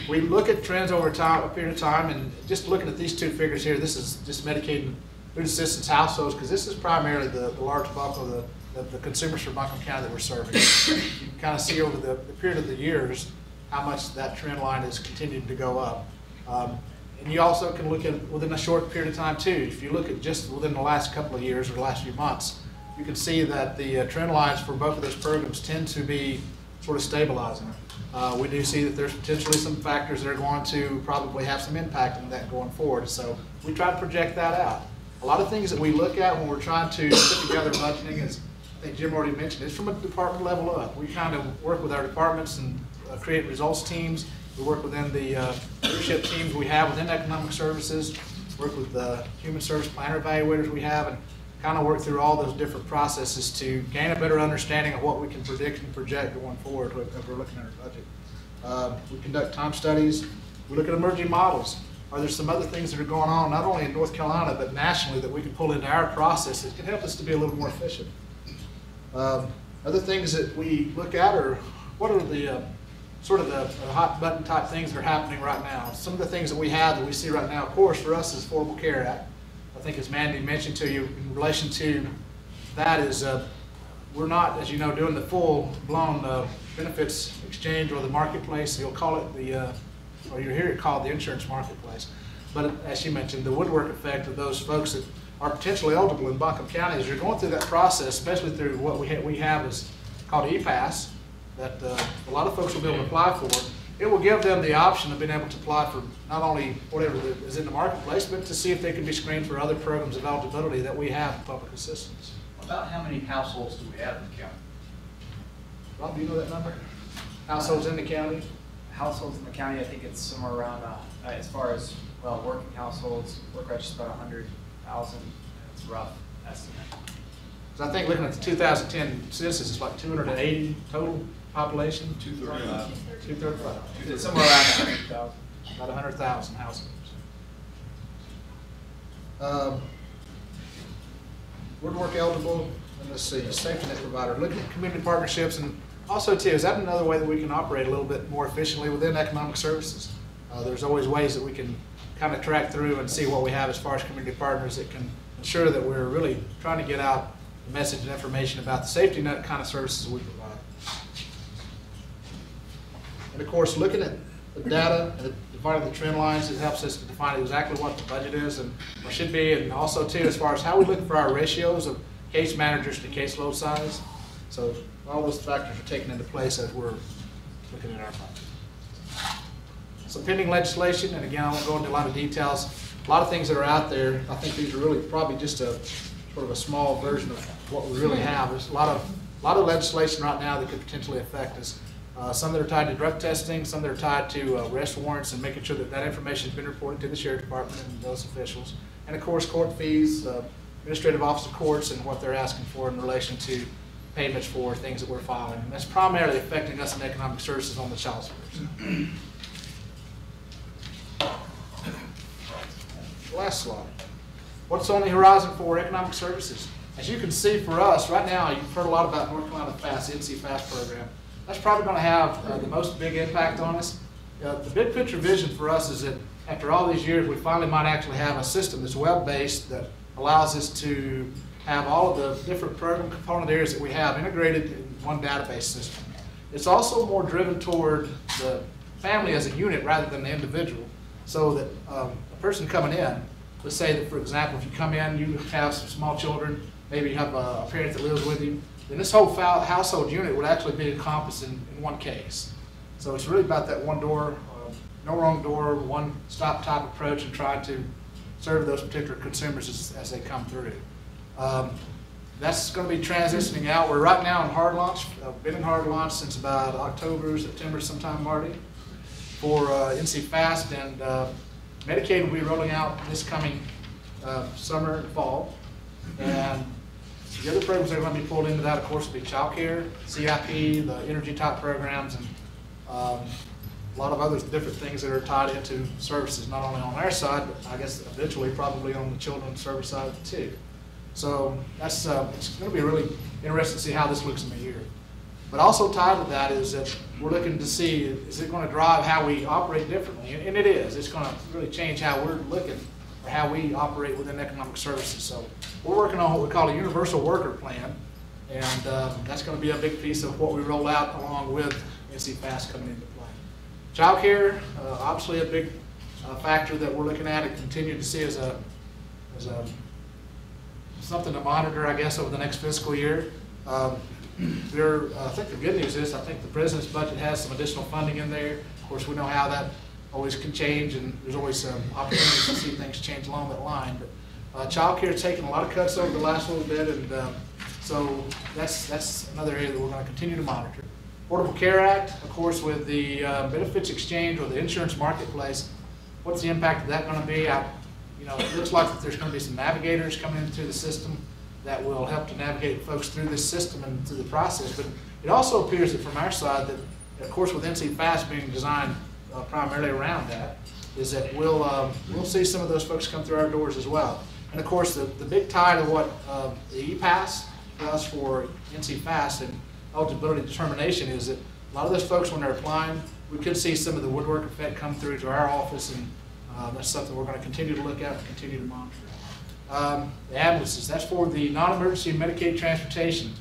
We look at trends over time, a period of time, and just looking at these two figures here, this is just Medicaid and food assistance households, because this is primarily the large bulk of the consumers from Buncombe County that we're serving. You can kind of see over the period of the years how much that trend line has continued to go up. And you also can look at within a short period of time too. If you look at just within the last couple of years or the last few months, you can see that the trend lines for both of those programs tend to be sort of stabilizing. We do see that there's potentially some factors that are going to probably have some impact on that going forward. So we try to project that out. A lot of things that we look at when we're trying to put together budgeting is, I think Jim already mentioned, it's from a department level up. We kind of work with our departments and create results teams. We work within the leadership teams we have within economic services, work with the human service planner evaluators we have, and kind of work through all those different processes to gain a better understanding of what we can predict and project going forward as we're looking at our budget. We conduct time studies. We look at emerging models. Are there some other things that are going on, not only in North Carolina, but nationally, that we can pull into our process that can help us to be a little more efficient? Other things that we look at are what are the sort of the hot button type things that are happening right now. Some of the things that we have that we see right now, of course, for us is Affordable Care Act. I think as Mandy mentioned to you in relation to that is we're not, as you know, doing the full-blown benefits exchange or the marketplace. You'll call it the, or you hear it called the insurance marketplace. But as she mentioned, the woodwork effect of those folks that are potentially eligible in Buncombe County is you're going through that process, especially through what we have is called E-Pass, that a lot of folks will be able to apply for. It will give them the option of being able to apply for not only whatever is in the marketplace, but to see if they can be screened for other programs of eligibility that we have in public assistance. About how many households do we have in the county? Rob, do you know that number? Households in the county? Households in the county, I think it's somewhere around, as far as, well, working households, work register about 100,000. It's a rough estimate. So I think looking at the 2010 census, it's like 280 total population. 235. 235. It's somewhere around 100,000. About 100,000 households. Woodwork eligible, and let's see, safety net provider. Looking at community partnerships, and also too, is that another way that we can operate a little bit more efficiently within economic services? There's always ways that we can kind of track through and see what we have as far as community partners that can ensure that we're really trying to get out the message and information about the safety net kind of services we provide. And of course, looking at the data and defining the trend lines, it helps us to define exactly what the budget is and what should be, and also too, as far as how we look for our ratios of case managers to caseload size. So all those factors are taken into place as we're looking at our budget. Some pending legislation, and again, I won't go into a lot of details. A lot of things that are out there, I think these are really probably just a sort of a small version of what we really have. There's a lot of legislation right now that could potentially affect us. Some that are tied to drug testing, some that are tied to arrest warrants and making sure that that information has been reported to the Sheriff Department and those officials. And of course, court fees, administrative officer courts, and what they're asking for in relation to payments for things that we're filing. And that's primarily affecting us in economic services on the child support. Last slide. What's on the horizon for economic services? As you can see for us, right now, you've heard a lot about North Carolina FAST, NC FAST program. That's probably going to have the most big impact on us. The big picture vision for us is that after all these years, we finally might actually have a system that's web-based that allows us to have all of the different program component areas that we have integrated in one database system. It's also more driven toward the family as a unit rather than the individual, so that a person coming in, let's say that, for example, if you come in, you have some small children, maybe you have a parent that lives with you, then this whole household unit would actually be encompassed in one case. So it's really about that one door, no wrong door, one stop type approach, and trying to serve those particular consumers as they come through. That's going to be transitioning out. We're right now in hard launch. Been in hard launch since about October, September sometime, Marty, for NC FAST, and Medicaid will be rolling out this coming summer and fall. And the other programs that are going to be pulled into that, of course, will be childcare, CIP, the energy type programs, and a lot of other different things that are tied into services, not only on our side, but I guess eventually probably on the children's service side too. So that's it's going to be really interesting to see how this looks in a year. But also tied to that is that we're looking to see, is it going to drive how we operate differently? And it is. It's going to really change how we're looking or how we operate within economic services. So we're working on what we call a universal worker plan, and that's going to be a big piece of what we roll out along with NC Fast coming into play. Childcare, obviously a big factor that we're looking at and continue to see as something to monitor, I guess, over the next fiscal year. I think the good news is I think the president's budget has some additional funding in there. Of course, we know how that always can change, and there's always some opportunities to see things change along that line. But child care has taken a lot of cuts over the last little bit, and so that's another area that we're going to continue to monitor. Affordable Care Act, of course, with the benefits exchange or the insurance marketplace, what's the impact of that going to be? It looks like that there's going to be some navigators coming into the system that will help to navigate folks through this system and through the process. But it also appears that from our side that, of course, with NC Fast being designed primarily around that, is that we'll see some of those folks come through our doors as well. And of course, the big tie to what the E-Pass does for NC Fast and eligibility determination is that a lot of those folks, when they're applying, we could see some of the woodwork effect come through to our office, and that's something we're going to continue to look at and continue to monitor. The ambulances, that's for the non-emergency Medicaid transportation.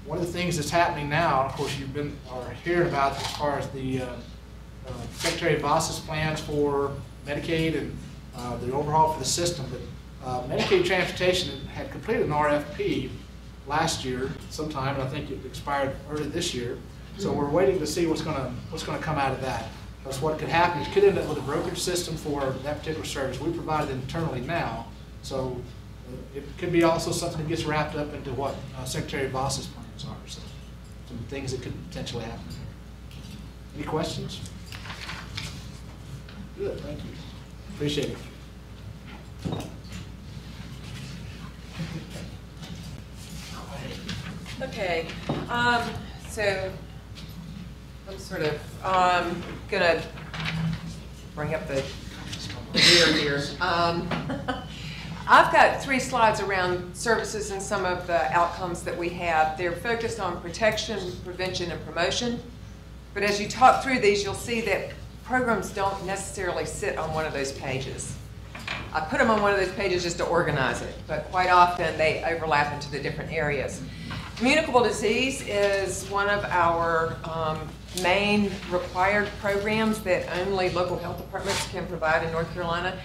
One of the things that's happening now, of course, you've been hearing about as far as the Secretary Voss's plans for Medicaid and the overhaul for the system. But Medicaid transportation had completed an RFP last year sometime, and I think it expired early this year. So we're waiting to see what's going to come out of that. Because what could happen is could end up with a brokerage system for that particular service. We provide it internally now, so it could be also something that gets wrapped up into what Secretary Voss's plans are. So some things that could potentially happen there. Any questions? Good, thank you. Appreciate it. Okay, so I'm sort of gonna bring up the rear here. I've got 3 slides around services and some of the outcomes that we have. They're focused on protection, prevention, and promotion. But as you talk through these, you'll see that programs don't necessarily sit on one of those pages. I put them on one of those pages just to organize it, but quite often they overlap into the different areas. Communicable disease is one of our main required programs that only local health departments can provide in North Carolina.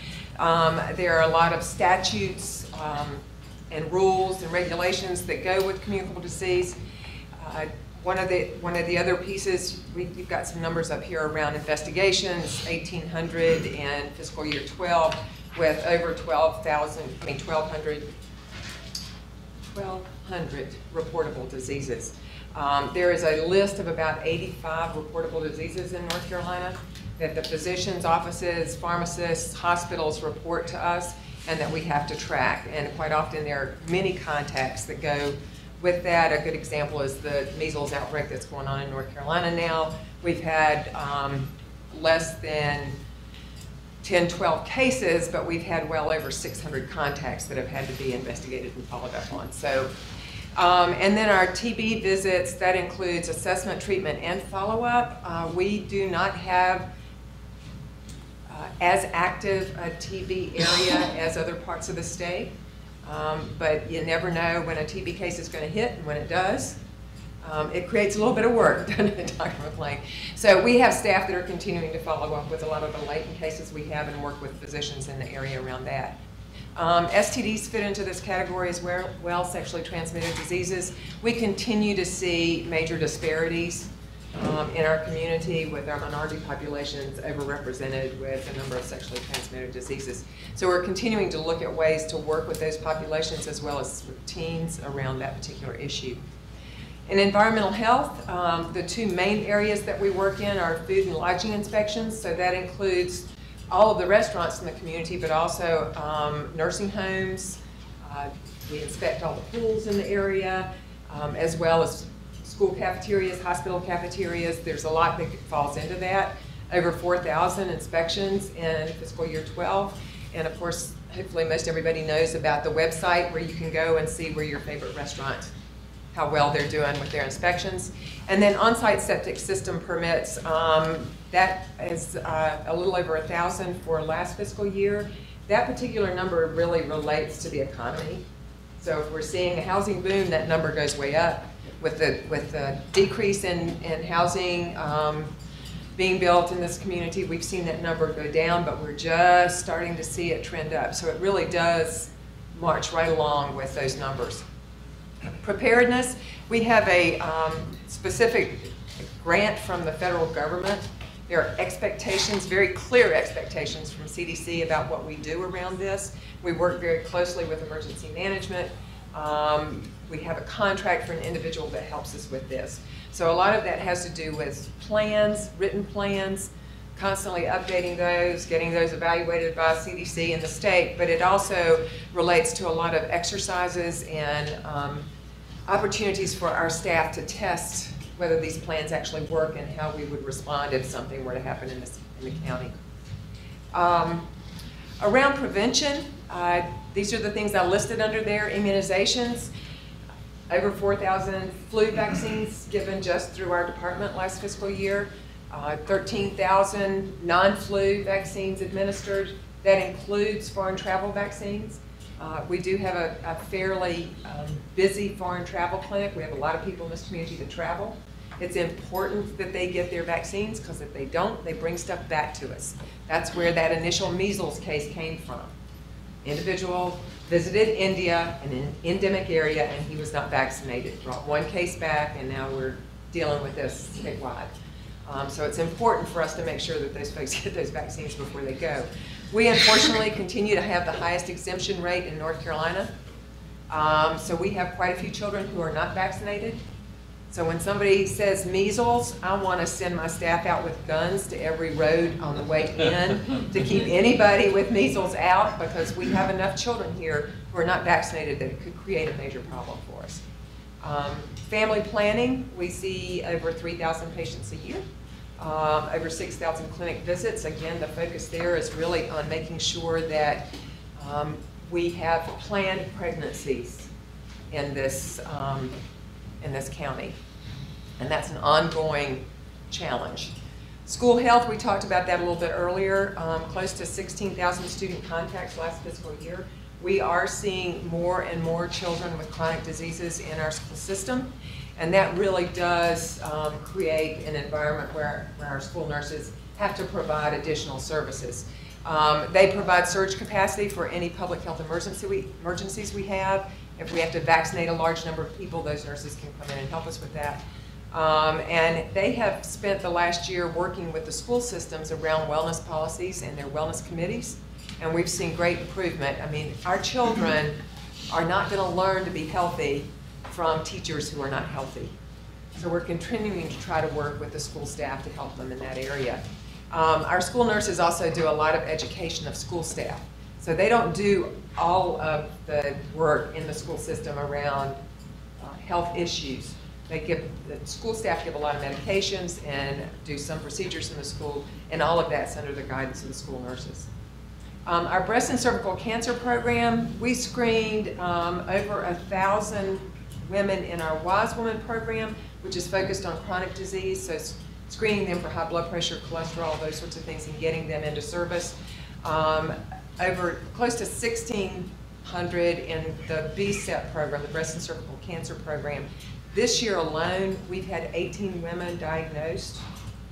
There are a lot of statutes and rules and regulations that go with communicable disease. One of the other pieces, we've got some numbers up here around investigations, 1,800 in fiscal year 12, with over 1,200 reportable diseases. There is a list of about 85 reportable diseases in North Carolina that the physicians' offices, pharmacists, hospitals report to us and that we have to track. And quite often there are many contacts that go with that. A good example is the measles outbreak that's going on in North Carolina now. We've had less than 10, 12 cases, but we've had well over 600 contacts that have had to be investigated and followed up on. So, and then our TB visits, that includes assessment, treatment, and follow-up. We do not have as active a TB area as other parts of the state, but you never know when a TB case is going to hit, and when it does, it creates a little bit of work, doesn't it, Dr. McLean? So we have staff that are continuing to follow up with a lot of the latent cases we have and work with physicians in the area around that. STDs fit into this category as well, sexually transmitted diseases. We continue to see major disparities in our community with our minority populations overrepresented with a number of sexually transmitted diseases. So we're continuing to look at ways to work with those populations as well as with teens around that particular issue. In environmental health, the 2 main areas that we work in are food and lodging inspections. So that includes all of the restaurants in the community, but also nursing homes. We inspect all the pools in the area, as well as school cafeterias, hospital cafeterias. There's a lot that falls into that. Over 4,000 inspections in fiscal year 12. And of course, hopefully most everybody knows about the website where you can go and see where your favorite restaurant, how well they're doing with their inspections. And then on-site septic system permits, that is a little over 1,000 for last fiscal year. That particular number really relates to the economy. So if we're seeing a housing boom, that number goes way up. With the decrease in housing being built in this community, we've seen that number go down, but we're just starting to see it trend up. So it really does march right along with those numbers. Preparedness, we have a specific grant from the federal government. There are expectations, very clear expectations from CDC about what we do around this. We work very closely with emergency management. We have a contract for an individual that helps us with this. So a lot of that has to do with plans, written plans, constantly updating those, getting those evaluated by CDC and the state, but it also relates to a lot of exercises and opportunities for our staff to test whether these plans actually work and how we would respond if something were to happen in the county. Around prevention, these are the things I listed under there. Immunizations, over 4,000 flu vaccines given just through our department last fiscal year, 13,000 non-flu vaccines administered. That includes foreign travel vaccines. We do have a fairly busy foreign travel clinic. We have a lot of people in this community that travel. It's important that they get their vaccines, because if they don't, they bring stuff back to us. That's where that initial measles case came from. Individual visited India in an endemic area, and he was not vaccinated. Brought one case back, and now we're dealing with this statewide. So it's important for us to make sure that those folks get those vaccines before they go. We unfortunately continue to have the highest exemption rate in North Carolina. So we have quite a few children who are not vaccinated. So when somebody says measles, I want to send my staff out with guns to every road on the way in to keep anybody with measles out, because we have enough children here who are not vaccinated that it could create a major problem for us. Family planning, we see over 3,000 patients a year, over 6,000 clinic visits. Again, the focus there is really on making sure that we have planned pregnancies in this county, and that's an ongoing challenge. School health, we talked about that a little bit earlier, close to 16,000 student contacts last fiscal year. We are seeing more and more children with chronic diseases in our school system, and that really does create an environment where our school nurses have to provide additional services. They provide surge capacity for any public health emergencies we have. If we have to vaccinate a large number of people, those nurses can come in and help us with that. And they have spent the last year working with the school systems around wellness policies and their wellness committees, and we've seen great improvement. I mean, our children are not going to learn to be healthy from teachers who are not healthy. So we're continuing to try to work with the school staff to help them in that area. Our school nurses also do a lot of education of school staff. So they don't do all of the work in the school system around health issues. The school staff give a lot of medications and do some procedures in the school, and all of that's under the guidance of the school nurses. Our breast and cervical cancer program, we screened over 1,000 women in our Wise Woman program, which is focused on chronic disease, so screening them for high blood pressure, cholesterol, those sorts of things, and getting them into service. Over close to 1,600 in the BSEP program, the breast and cervical cancer program. This year alone, we've had 18 women diagnosed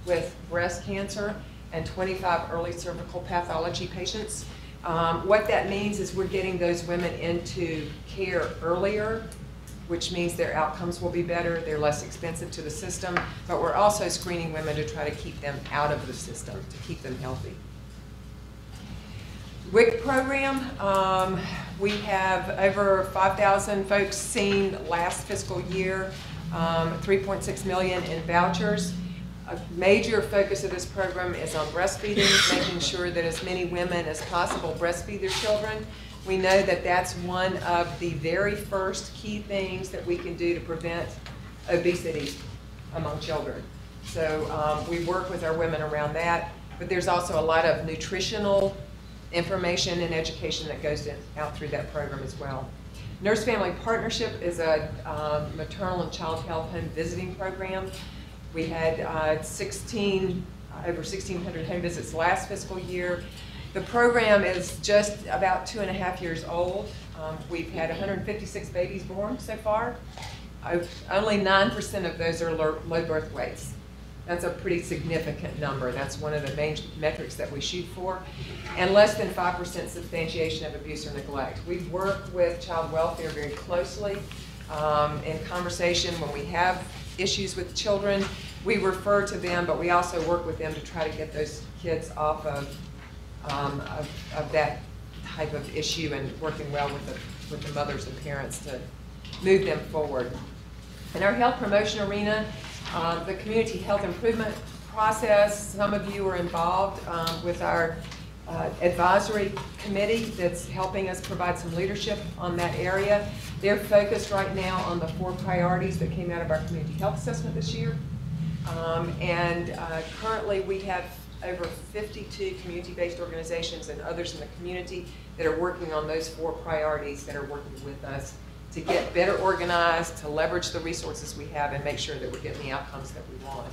with breast cancer and 25 early cervical pathology patients. What that means is we're getting those women into care earlier, which means their outcomes will be better, they're less expensive to the system, but we're also screening women to try to keep them out of the system, to keep them healthy. WIC program, we have over 5,000 folks seen last fiscal year, 3.6 million in vouchers. A major focus of this program is on breastfeeding, making sure that as many women as possible breastfeed their children. We know that that's one of the very first key things that we can do to prevent obesity among children. So we work with our women around that, but there's also a lot of nutritional information and education that goes out through that program as well. Nurse Family Partnership is a maternal and child health home visiting program. We had over 1,600 home visits last fiscal year. The program is just about 2.5 years old. We've had 156 babies born so far. Only 9% of those are low birth weights. That's a pretty significant number. That's one of the main metrics that we shoot for. And less than 5% substantiation of abuse or neglect. We work with child welfare very closely in conversation when we have issues with children. We refer to them, but we also work with them to try to get those kids off of that type of issue and working well with the mothers and parents to move them forward. In our health promotion arena, the community health improvement process, some of you are involved with our advisory committee that's helping us provide some leadership on that area. They're focused right now on the 4 priorities that came out of our community health assessment this year. Currently we have over 52 community-based organizations and others in the community that are working on those 4 priorities that are working with us to get better organized, to leverage the resources we have and make sure that we're getting the outcomes that we want.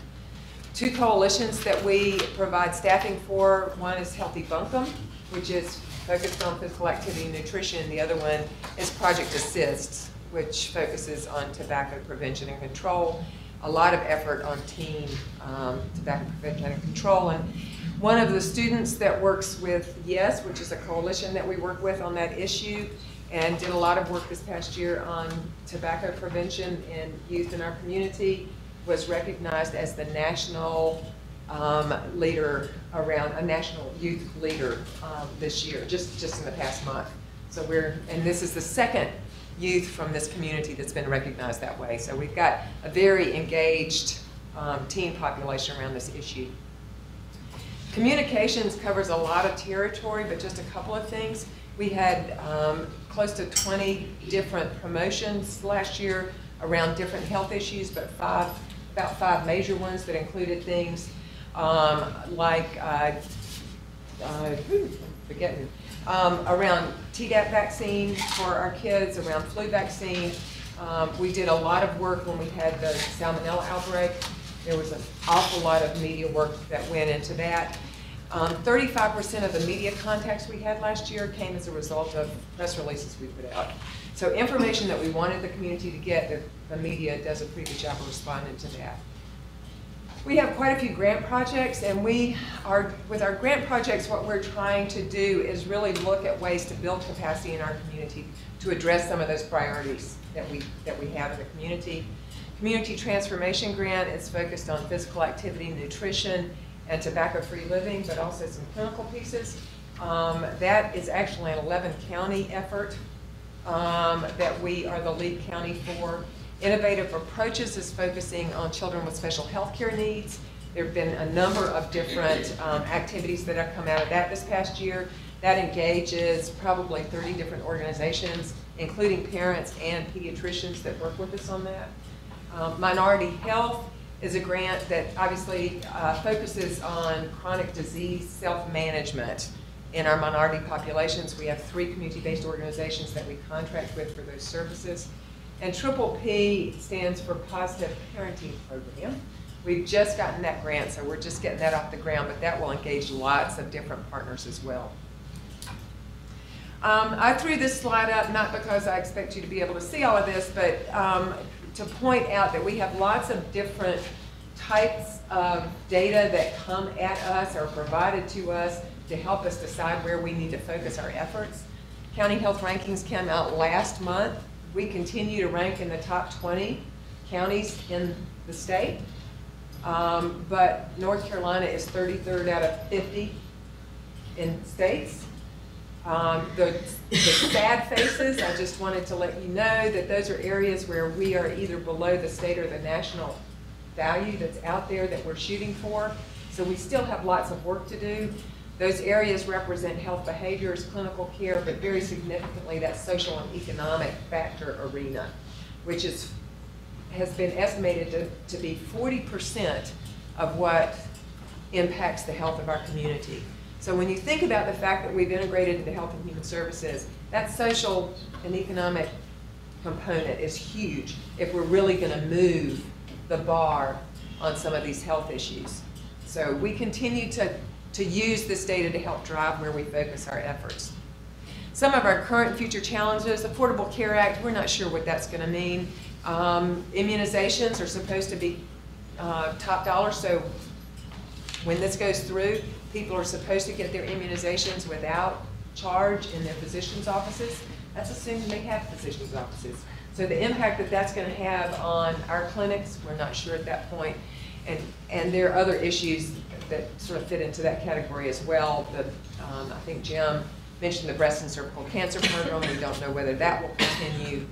2 coalitions that we provide staffing for, one is Healthy Buncombe, which is focused on physical activity and nutrition. The other one is Project Assist, which focuses on tobacco prevention and control. A lot of effort on teen tobacco prevention and control. And one of the students that works with YES, which is a coalition that we work with on that issue, and did a lot of work this past year on tobacco prevention in youth in our community, was recognized as the national leader around, a national youth leader this year, just in the past month. So and this is the second youth from this community that's been recognized that way. So we've got a very engaged teen population around this issue. Communications covers a lot of territory, but just a couple of things. We had close to 20 different promotions last year around different health issues, but about 5 major ones that included things like around Tdap vaccine for our kids, around flu vaccine. We did a lot of work when we had the salmonella outbreak. There was an awful lot of media work that went into that. 35% of the media contacts we had last year came as a result of press releases we put out. So information that we wanted the community to get, the media does a pretty good job of responding to that. We have quite a few grant projects, and with our grant projects, what we're trying to do is really look at ways to build capacity in our community to address some of those priorities that we have in the community. Community Transformation Grant is focused on physical activity, nutrition, and tobacco-free living, but also some clinical pieces. That is actually an 11-county effort that we are the lead county for. Innovative Approaches is focusing on children with special health care needs. There have been a number of different activities that have come out of that this past year. That engages probably 30 different organizations, including parents and pediatricians that work with us on that. Minority Health is a grant that obviously focuses on chronic disease self-management in our minority populations. We have 3 community-based organizations that we contract with for those services. And Triple P stands for Positive Parenting Program. We've just gotten that grant, so we're just getting that off the ground, but that will engage lots of different partners as well. I threw this slide up not because I expect you to be able to see all of this, but to point out that we have lots of different types of data that come at us or provided to us to help us decide where we need to focus our efforts. County Health Rankings came out last month. We continue to rank in the top 20 counties in the state, but North Carolina is 33rd out of 50 in states. The sad faces, I just wanted to let you know that those are areas where we are either below the state or the national value that's out there that we're shooting for. So we still have lots of work to do. Those areas represent health behaviors, clinical care, but very significantly that social and economic factor arena, which has been estimated to be 40% of what impacts the health of our community. So when you think about the fact that we've integrated into Health and Human Services, that social and economic component is huge if we're really going to move the bar on some of these health issues. So we continue to use this data to help drive where we focus our efforts. Some of our current and future challenges, Affordable Care Act, we're not sure what that's going to mean. Immunizations are supposed to be top dollar, so when this goes through, people are supposed to get their immunizations without charge in their physician's offices. That's assuming they have physician's offices. So the impact that that's going to have on our clinics, we're not sure at that point. And there are other issues that sort of fit into that category as well. I think Jim mentioned the breast and cervical cancer program. We don't know whether that will continue,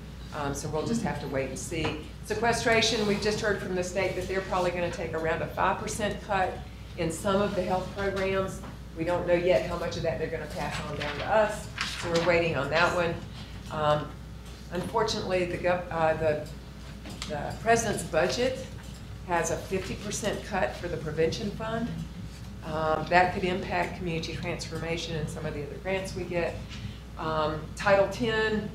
so we'll just have to wait and see. Sequestration, we've just heard from the state that they're probably going to take around a 5% cut in some of the health programs. We don't know yet how much of that they're going to pass on down to us, so we're waiting on that one. Unfortunately, the president's budget has a 50% cut for the prevention fund. That could impact community transformation and some of the other grants we get. Title X,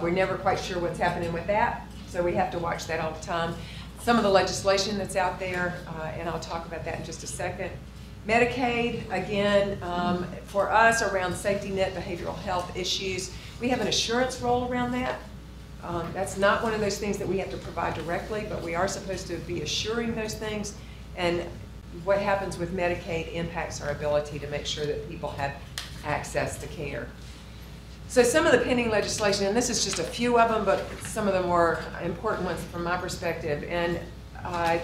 we're never quite sure what's happening with that, so we have to watch that all the time. Some of the legislation that's out there, and I'll talk about that in just a second. Medicaid, again, for us around safety net behavioral health issues, we have an assurance role around that. That's not one of those things that we have to provide directly, but we are supposed to be assuring those things. And what happens with Medicaid impacts our ability to make sure that people have access to care. So some of the pending legislation, and this is just a few of them, but some of the more important ones from my perspective, and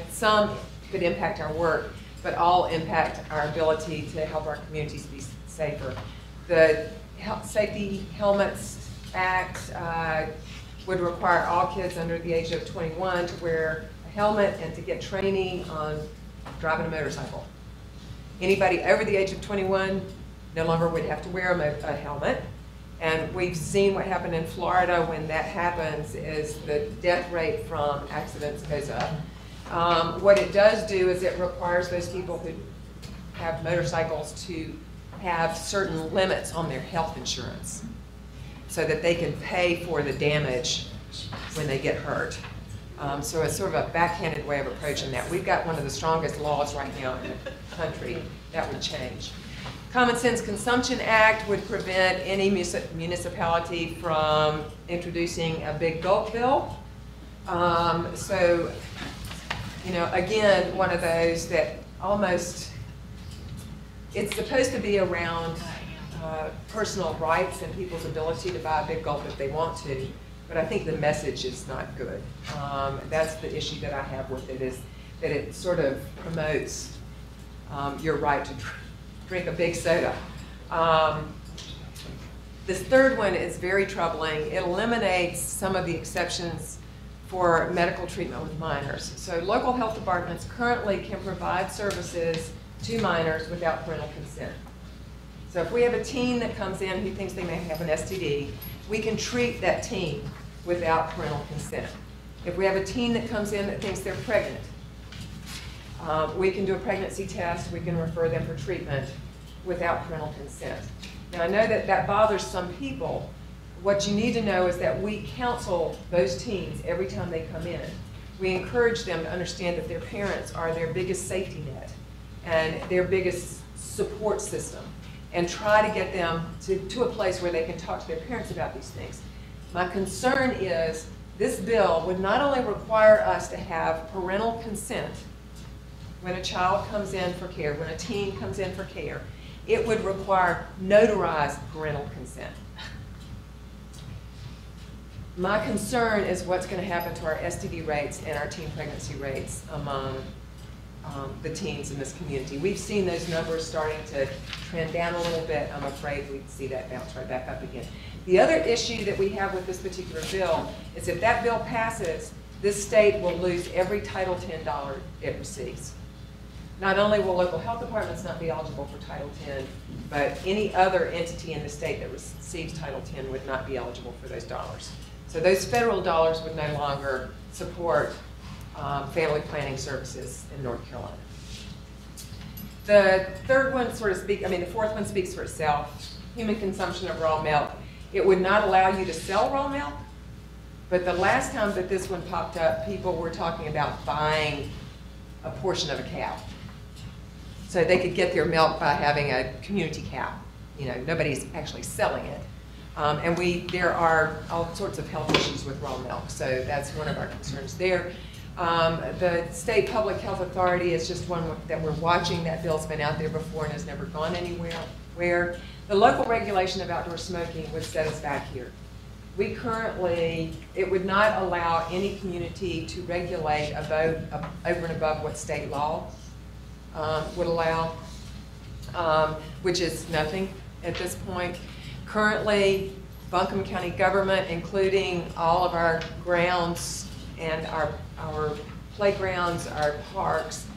some could impact our work, but all impact our ability to help our communities be safer. The Safety Helmets Act would require all kids under the age of 21 to wear a helmet and to get training on driving a motorcycle. Anybody over the age of 21 no longer would have to wear a helmet. And we've seen what happened in Florida when that happens is the death rate from accidents goes up. What it does do is it requires those people who have motorcycles to have certain limits on their health insurance so that they can pay for the damage when they get hurt. So it's sort of a backhanded way of approaching that. We've got one of the strongest laws right now in the country. That would change. Common Sense Consumption Act would prevent any municipality from introducing a big gulp bill. So, you know, again, one of those that almost, it's supposed to be around personal rights and people's ability to buy a big gulp if they want to, but I think the message is not good. That's the issue that I have with it, is that it sort of promotes your right to drink a big soda. This third one is very troubling. It eliminates some of the exceptions for medical treatment with minors. So local health departments currently can provide services to minors without parental consent. So if we have a teen that comes in who thinks they may have an STD, we can treat that teen without parental consent. If we have a teen that comes in that thinks they're pregnant, we can do a pregnancy test, we can refer them for treatment without parental consent. Now I know that that bothers some people. What you need to know is that we counsel those teens every time they come in. We encourage them to understand that their parents are their biggest safety net and their biggest support system, and try to get them to a place where they can talk to their parents about these things. My concern is this bill would not only require us to have parental consent when a child comes in for care, when a teen comes in for care, it would require notarized parental consent. My concern is what's going to happen to our STD rates and our teen pregnancy rates among the teens in this community. We've seen those numbers starting to trend down a little bit. I'm afraid we'd see that bounce right back up again. The other issue that we have with this particular bill is if that bill passes, this state will lose every Title X dollar it receives. Not only will local health departments not be eligible for Title X, but any other entity in the state that receives Title X would not be eligible for those dollars. So those federal dollars would no longer support family planning services in North Carolina. The third one the fourth one speaks for itself. Human consumption of raw milk. It would not allow you to sell raw milk, but the last time that this one popped up, people were talking about buying a portion of a cow. So they could get their milk by having a community cow. You know, nobody's actually selling it. And there are all sorts of health issues with raw milk, so that's one of our concerns there. The State Public Health Authority is just one that we're watching. That bill's been out there before and has never gone anywhere. Where the local regulation of outdoor smoking would set us back here. We currently, it would not allow any community to regulate over and above what state law would allow, which is nothing at this point. Currently, Buncombe County government, including all of our grounds and our playgrounds, our parks,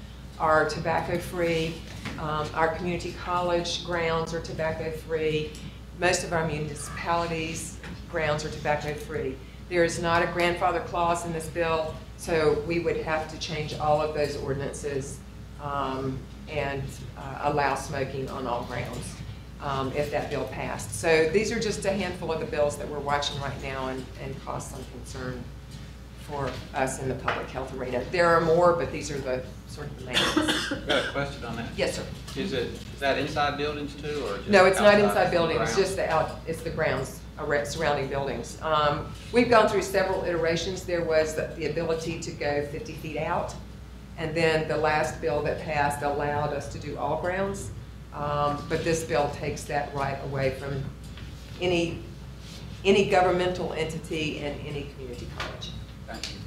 are tobacco-free. Our community college grounds are tobacco-free. Most of our municipalities' grounds are tobacco-free. There is not a grandfather clause in this bill, so we would have to change all of those ordinances and allow smoking on all grounds if that bill passed. So these are just a handful of the bills that we're watching right now and cause some concern for us in the public health arena. There are more, but these are the sort of the main ones. I've got a question on that. Yes, sir. Is that inside buildings too, or just No, it's not outside inside buildings, grounds? it's just it's the grounds surrounding buildings. We've gone through several iterations. There was the ability to go 50 feet out, and then the last bill that passed allowed us to do all grounds. But this bill takes that right away from any governmental entity and any community college. Thank you.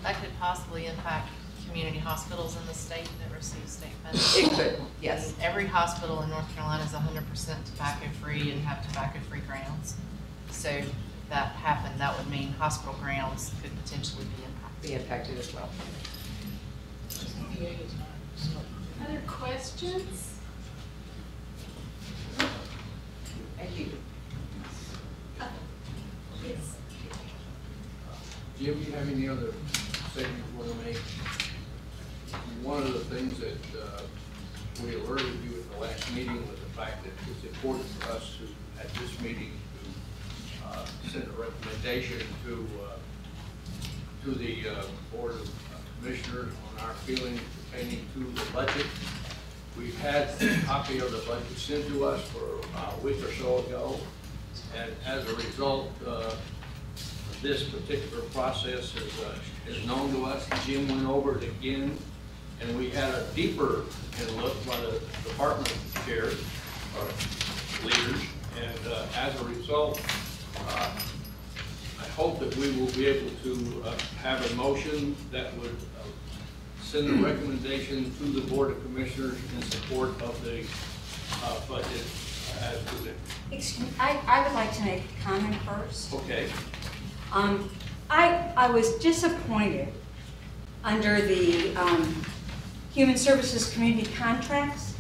That could possibly impact community hospitals in the state that receive state funding. It could, yes. Every hospital in North Carolina is 100% tobacco-free and have tobacco-free grounds. So if that happened, that would mean hospital grounds could potentially Be impacted as well. Other questions? Thank you. Yes. Jim, you have any other statement you want to make? One of the things that we alerted you at the last meeting was the fact that it's important for us to, at this meeting, to send a recommendation to the Board of Commissioners on our feelings pertaining to the budget. We've had a copy of the budget sent to us for a week or so ago, and as a result, this particular process is known to us. Jim went over it again, and we had a deeper look by the department chairs or leaders, and as a result, I hope that we will be able to have a motion that would send a recommendation to the Board of Commissioners in support of the budget as presented. Excuse me, I would like to make a comment first. Okay. I was disappointed under the Human Services Community Contracts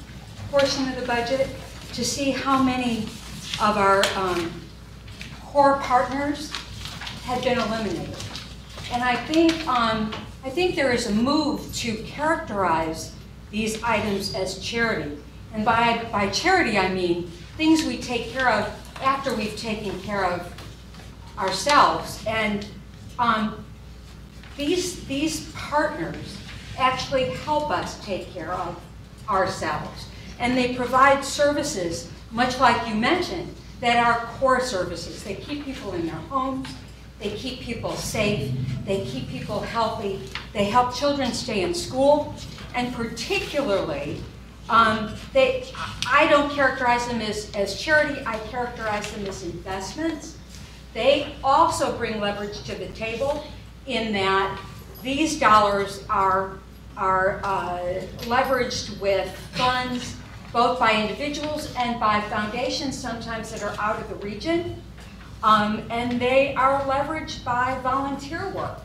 portion of the budget to see how many of our core partners had been eliminated. And I think there is a move to characterize these items as charity. And by charity, I mean things we take care of after we've taken care of ourselves. And these partners actually help us take care of ourselves. And they provide services, much like you mentioned, that are core services. They keep people in their homes, they keep people safe, they keep people healthy, they help children stay in school, and particularly, I don't characterize them as charity, I characterize them as investments. They also bring leverage to the table in that these dollars are leveraged with funds both by individuals and by foundations sometimes that are out of the region. And they are leveraged by volunteer work.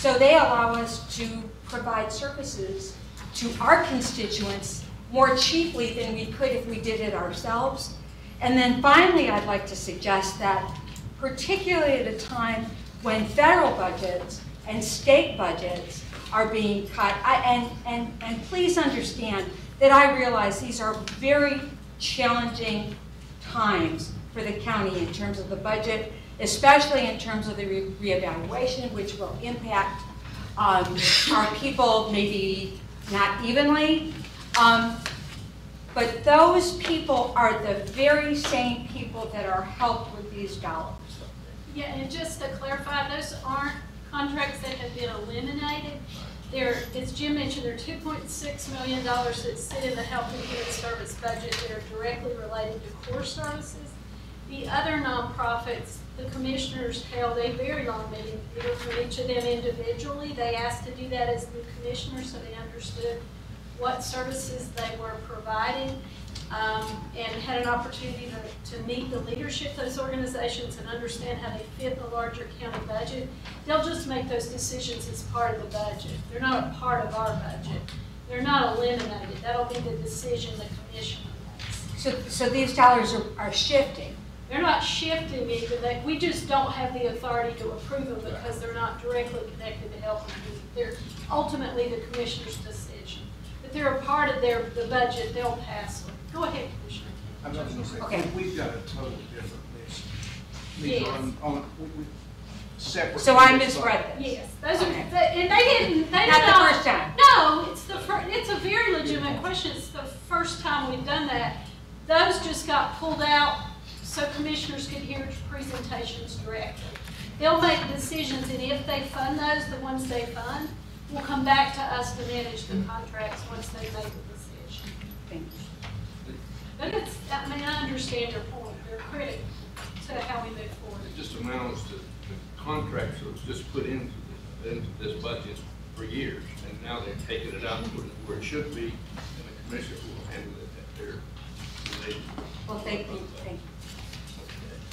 So they allow us to provide services to our constituents more cheaply than we could if we did it ourselves. And then finally, I'd like to suggest that, particularly at a time when federal budgets and state budgets are being cut, and please understand that I realize these are very challenging times for the county in terms of the budget, especially in terms of the reevaluation, which will impact our people maybe not evenly. But those people are the very same people that are helped with these dollars. Yeah, and just to clarify, those aren't contracts that have been eliminated. There, as Jim mentioned, there are $2.6 million that sit in the health and human service budget that are directly related to core services. The other nonprofits, the commissioners held a very long meeting for each of them individually. They asked to do that as new commissioners so they understood what services they were providing, and had an opportunity to meet the leadership of those organizations and understand how they fit in the larger county budget. They'll just make those decisions as part of the budget. They're not a part of our budget. They're not eliminated. That'll be the decision the commissioner makes. So these dollars are shifting. They're not shifting either. We just don't have the authority to approve them because they're not directly connected to health and human. They're ultimately the commissioner's decision. But they're a part of the budget. They'll pass them. Go ahead, Commissioner. I'm not going to say, Okay. we've got a totally different list. These Yes. are on separate. So I misread this. Yes, those are, Okay. and they did Not not. the first time. No, it's a very legitimate question. It's the first time we've done that. Those just got pulled out so commissioners could hear presentations directly. They'll make decisions, and if they fund those, the ones they fund, will come back to us to manage the contracts once they make a decision. Thank you. But it's, I mean, I understand your point. They're critical to how we move forward. It just amounts to the contracts that was just put into this budget for years, and now they've taken it out where it should be, and the commissioner will handle it at their. Well, thank you. Thank you.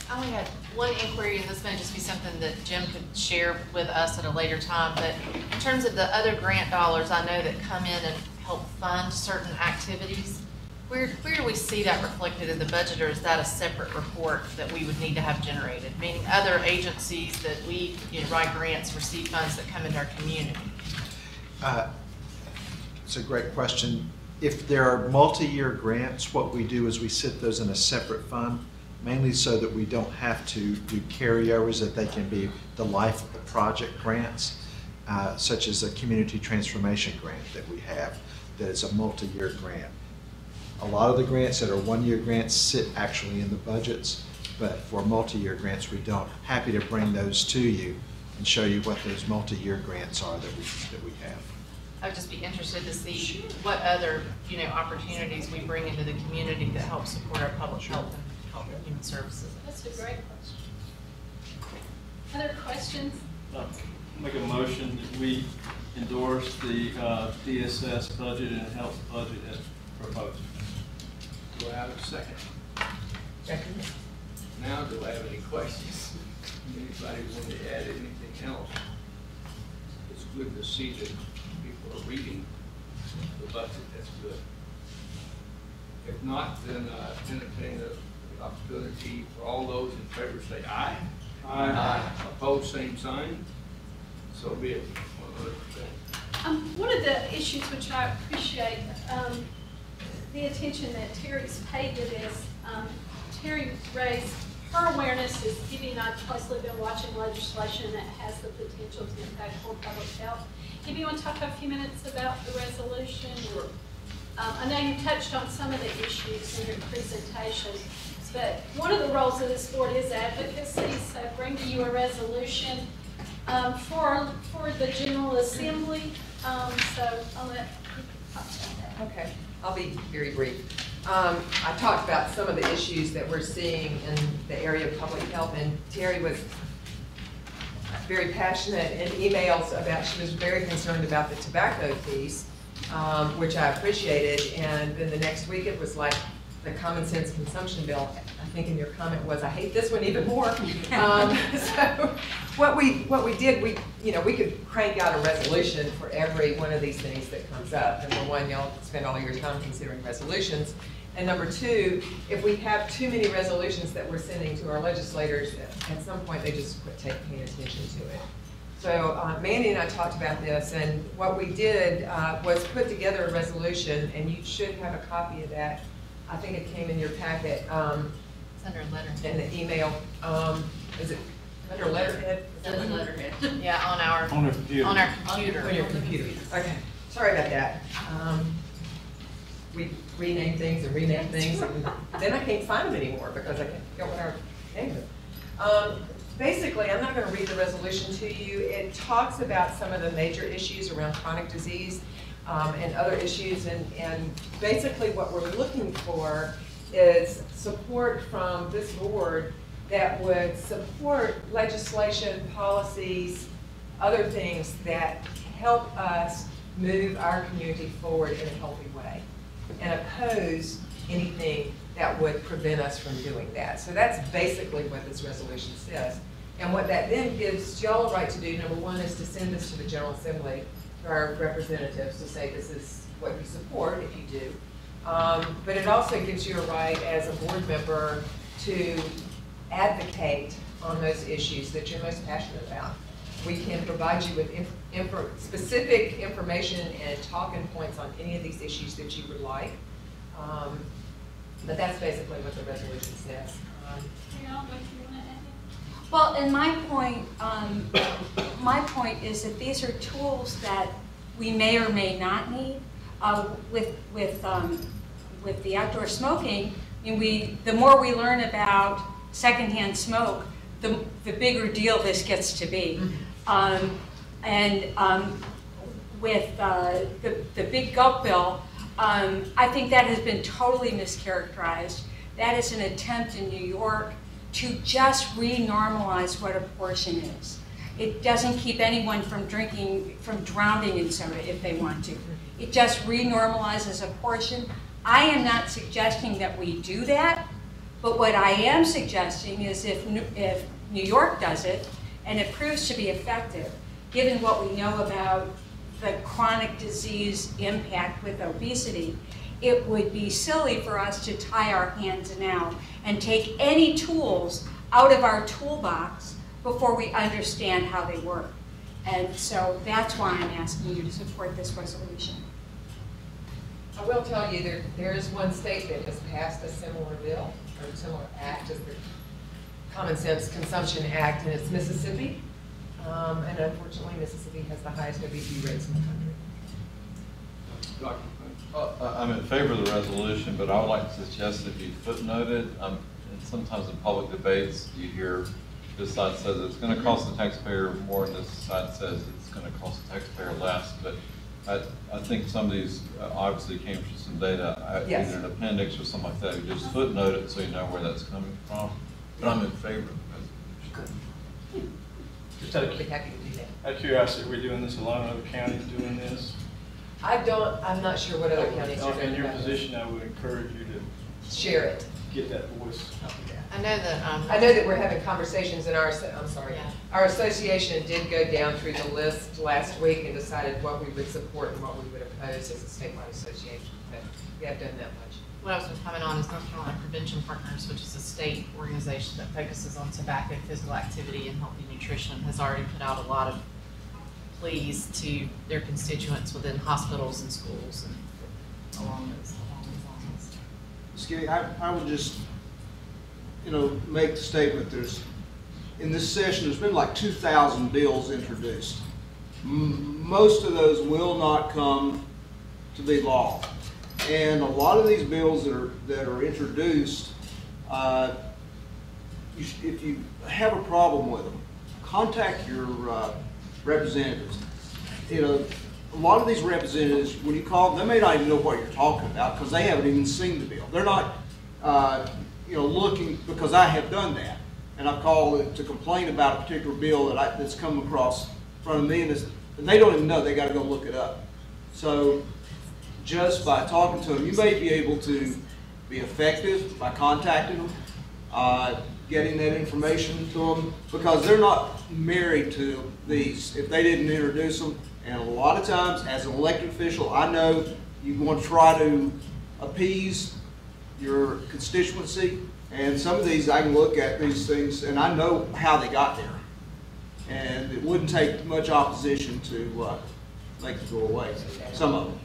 I only had one inquiry, and this may just be something that Jim could share with us at a later time, but in terms of the other grant dollars I know that come in and help fund certain activities, where do we see that reflected in the budget, or is that a separate report that we would need to have generated? Meaning other agencies that we, write grants, receive funds that come into our community? It's a great question. If there are multi-year grants, what we do is we sit those in a separate fund, mainly so that we don't have to do carryovers, that they can be the life of the project grants, such as a community transformation grant that we have, that is a multi-year grant. A lot of the grants that are one-year grants sit actually in the budgets, but for multi-year grants we don't. Happy to bring those to you and show you what those multi-year grants are that we have. I would just be interested to see what other, opportunities we bring into the community that help support our public health and health and human services. That's a great question. Other questions? Make a motion that we endorse the DSS budget and health budget as proposed. Do I have a second? Second. Now, do I have any questions? Anybody want to add anything else? It's good to see that people are reading the budget. That's good. If not, then entertain the opportunity for all those in favor say aye. Aye. Opposed, same sign. So be it. 100%. One of the issues which I appreciate, the attention that Terry's paid to this, Terry raised her awareness is giving. I've closely been watching legislation that has the potential to impact poor public health. If you want to talk a few minutes about the resolution. Sure. I know you touched on some of the issues in your presentation, but one of the roles of this board is advocacy, so bring to you a resolution for the General Assembly. So I'll let you talk about that. Okay, I'll be very brief. I talked about some of the issues that we're seeing in the area of public health, and Terry was very passionate in emails about, she was very concerned about the tobacco piece, which I appreciated, and then the next week it was like the common sense consumption bill. I thinking your comment was, I hate this one even more. So what we did, we could crank out a resolution for every one of these things that comes up. Number one, y'all spend all your time considering resolutions. And number two, if we have too many resolutions that we're sending to our legislators, at some point they just quit paying attention to it. So Mandy and I talked about this, and what we did was put together a resolution, and you should have a copy of that. I think it came in your packet. It's under letterhead. In the email. Is it under letterhead? Under letterhead. Yeah, on our computer. On your computer. Okay. Sorry about that. We rename things and rename things, and then I can't find them anymore because I can't figure out what our name is. Basically, I'm not going to read the resolution to you. It talks about some of the major issues around chronic disease and other issues, and basically what we're looking for is support from this board that would support legislation, policies, other things that help us move our community forward in a healthy way and oppose anything that would prevent us from doing that. So that's basically what this resolution says. And what that then gives y'all a right to do, number one, is to send this to the General Assembly, to our representatives, to say this is what you support if you do. But it also gives you a right as a board member to advocate on those issues that you're most passionate about. We can provide you with specific information and talking points on any of these issues that you would like. But that's basically what the resolution says. Well, and my point is that these are tools that we may or may not need. With the outdoor smoking, I mean, the more we learn about secondhand smoke, the bigger deal this gets to be. With the big gulp bill, I think that has been totally mischaracterized. That is an attempt in New York to just re-normalize what a portion is. It doesn't keep anyone from drowning in soda if they want to. It just re-normalizes a portion. I am not suggesting that we do that, but what I am suggesting is if New York does it, and it proves to be effective, given what we know about the chronic disease impact with obesity, it would be silly for us to tie our hands now and take any tools out of our toolbox before we understand how they work. And so that's why I'm asking you to support this resolution. I will tell you there is one state that has passed a similar bill, or a similar act as the Common Sense Consumption Act, and it's Mississippi. And unfortunately, Mississippi has the highest obesity rates in the country. I'm in favor of the resolution, but I would like to suggest it be footnoted. And sometimes in public debates, you hear this side says it's going to cost the taxpayer more, and this side says it's going to cost the taxpayer less. But I think some of these obviously came from some data, yes, either an appendix or something like that. You just footnote it so you know where that's coming from. But I'm in favor of the resolution. Just out of curiosity, are we doing this alone? Other counties doing this? I'm not sure what other counties are doing. In your position, I would encourage you to share it. Get that voice. I know that we're having conversations in our association did go down through the list last week and decided what we would support and what we would oppose as a statewide association. But we have done that much. What I was going to comment on is North Carolina Prevention Partners, which is a state organization that focuses on tobacco, physical activity, and healthy nutrition, has already put out a lot of pleas to their constituents within hospitals and schools and along those lines. Skinny, I would just, make the statement in this session, there's been like 2,000 bills introduced. Most of those will not come to be law. And a lot of these bills that are introduced, if you have a problem with them, contact your representatives. A lot of these representatives, when you call them, they may not even know what you're talking about because they haven't even seen the bill. They're not, looking, because I have done that. And I've called to complain about a particular bill that's come across in front of me, and they don't even know. They got to go look it up. So just by talking to them, you may be able to be effective by contacting them. getting that information to them, because they're not married to these if they didn't introduce them. And a lot of times, as an elected official, I know you want to try to appease your constituency, and some of these, I can look at these things and I know how they got there. And it wouldn't take much opposition to make it go away, some of them.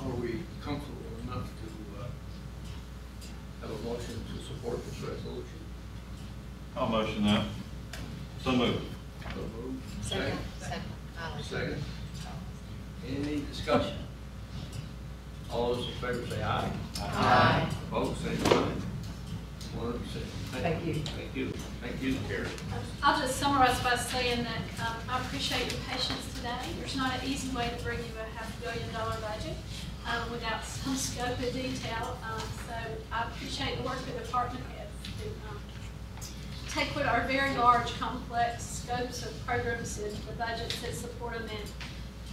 Are we comfortable enough to have a motion to support this resolution? I'll motion that. So moved. So moved. Second. Second. Any discussion? All those in favor say aye. Aye. Opposed, same sign. 100%. Thank you. Thank you. Thank you, Karen. I'll just summarize by saying that I appreciate your patience today. There's not an easy way to bring you a $500 million budget without some scope of detail. So I appreciate the work of the department heads to take what are very large, complex scopes of programs and the budgets that support them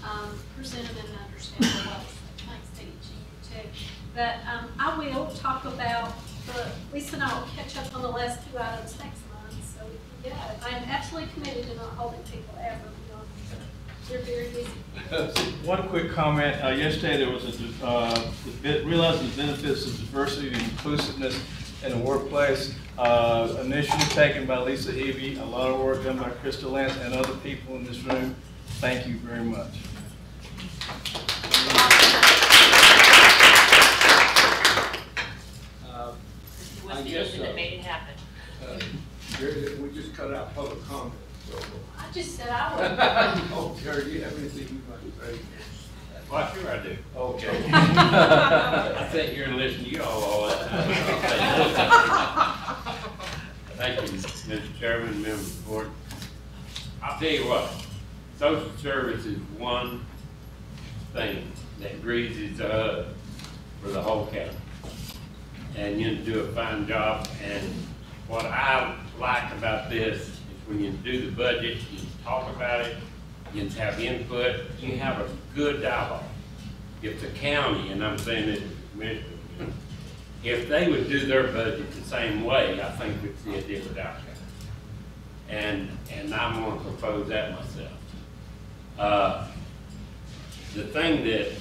and present them in an understandable way. So thanks to each of you too. But I will talk about Lisa and I will catch up on the last 2 items next month, so we can go. I am absolutely committed to not holding people ever. They're very busy. One quick comment. Yesterday there was realizing the benefits of diversity and inclusiveness in the workplace. Initiative taken by Lisa Eby, a lot of work done by Crystal Lance and other people in this room. Thank you very much. I guess that made it happen. we just cut out public comment. So. I just said I would. Oh, Terry, do you have anything you'd like to say? Well, sure I do. Okay. I sit here and listen to you all the time. Thank you, Mr. Chairman, members of the board. I'll tell you what, social service is one thing that greases the hub for the whole county. And you do a fine job. And what I like about this is when you do the budget, you talk about it, you have input, you have a good dialogue. If the county, and I'm saying this as a commissioner, if they would do their budget the same way, I think we'd see a different outcome. And I'm going to propose that myself. The thing that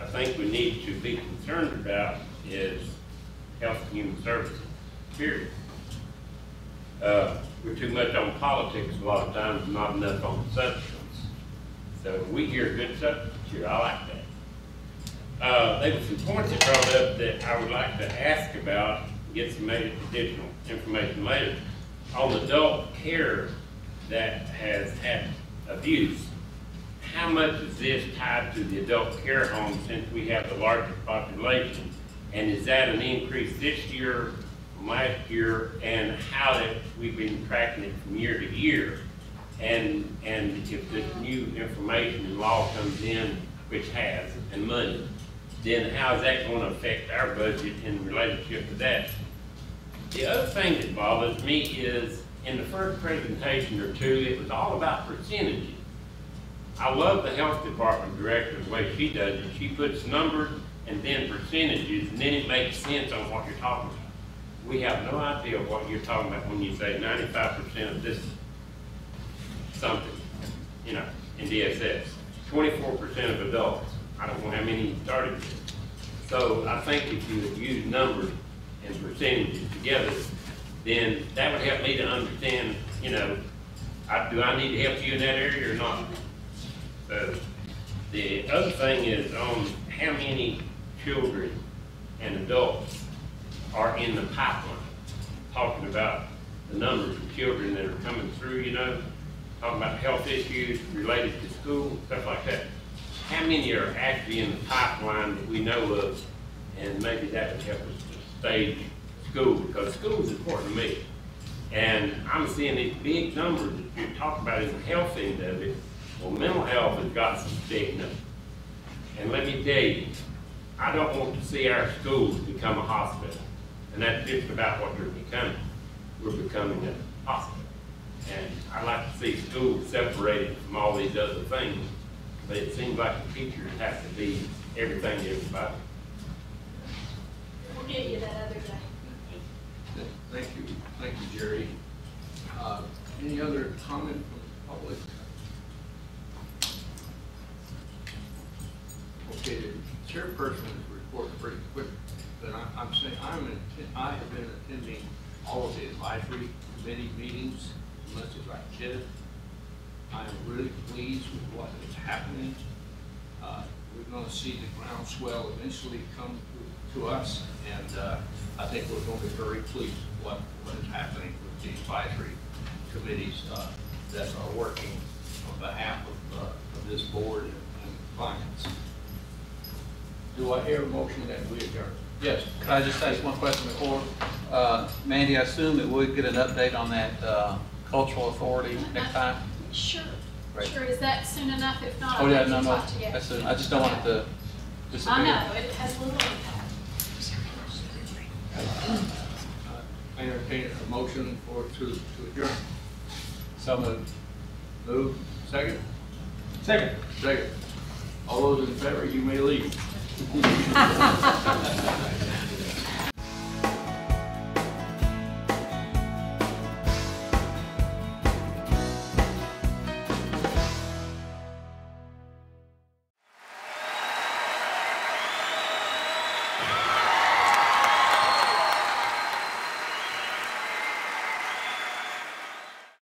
I think we need to be concerned about is health and human services, period. We're too much on politics a lot of times, not enough on substance. So we hear good substance here, I like that. There were some points that brought up that I would like to ask about, get some additional information later. On adult care that has had abuse, how much is this tied to the adult care home since we have the largest population? And is that an increase this year, from last year, and how that we've been tracking it from year to year? And if this new information and law comes in, which has, and money, then how is that going to affect our budget in relationship to that? The other thing that bothers me is in the first presentation or two, it was all about percentages. I love the health department director, the way she does it. She puts numbers and then percentages, and then it makes sense on what you're talking about. We have no idea what you're talking about when you say 95% of this something, you know, in DSS. 24% of adults. I don't know how many you started with. So I think if you would use numbers and percentages together, then that would help me to understand, you know, do I need to help you in that area or not? So the other thing is on how many children and adults are in the pipeline. Talking about the numbers of children that are coming through, you know, talking about health issues related to school, stuff like that. How many are actually in the pipeline that we know of, and maybe that would help us to stage school, because school is important to me. And I'm seeing these big numbers that you're talking about in the health end of it. Well, mental health has got some big numbers. And let me tell you, I don't want to see our schools become a hospital. And that's just about what they're becoming. We're becoming a hospital. And I like to see schools separated from all these other things. But it seems like the teachers have to be everything to everybody. We'll get you that other day. Thank you, Jerry. Any other comment from the public? Okay, the chairperson is reporting pretty quick, but I'm saying I have been attending all of the advisory committee meetings as much as I can. I am really pleased with what is happening. We're going to see the groundswell eventually come to us, and I think we're going to be very pleased with what is happening with the advisory committees that are working on behalf of this board and finance. Do I hear a motion that we adjourn? Yes. Could I just ask one question before? Mandy, I assume that we'll get an update on that cultural authority next time? Sure. Right. Sure, is that soon enough? If not, Oh, I'll yeah, let no, you no, talk to you. that's soon. I just don't want it to disappear. I know, it has little impact. I entertain a motion to adjourn. So moved. Move. Second? Second. Second. All those in favor, you may leave.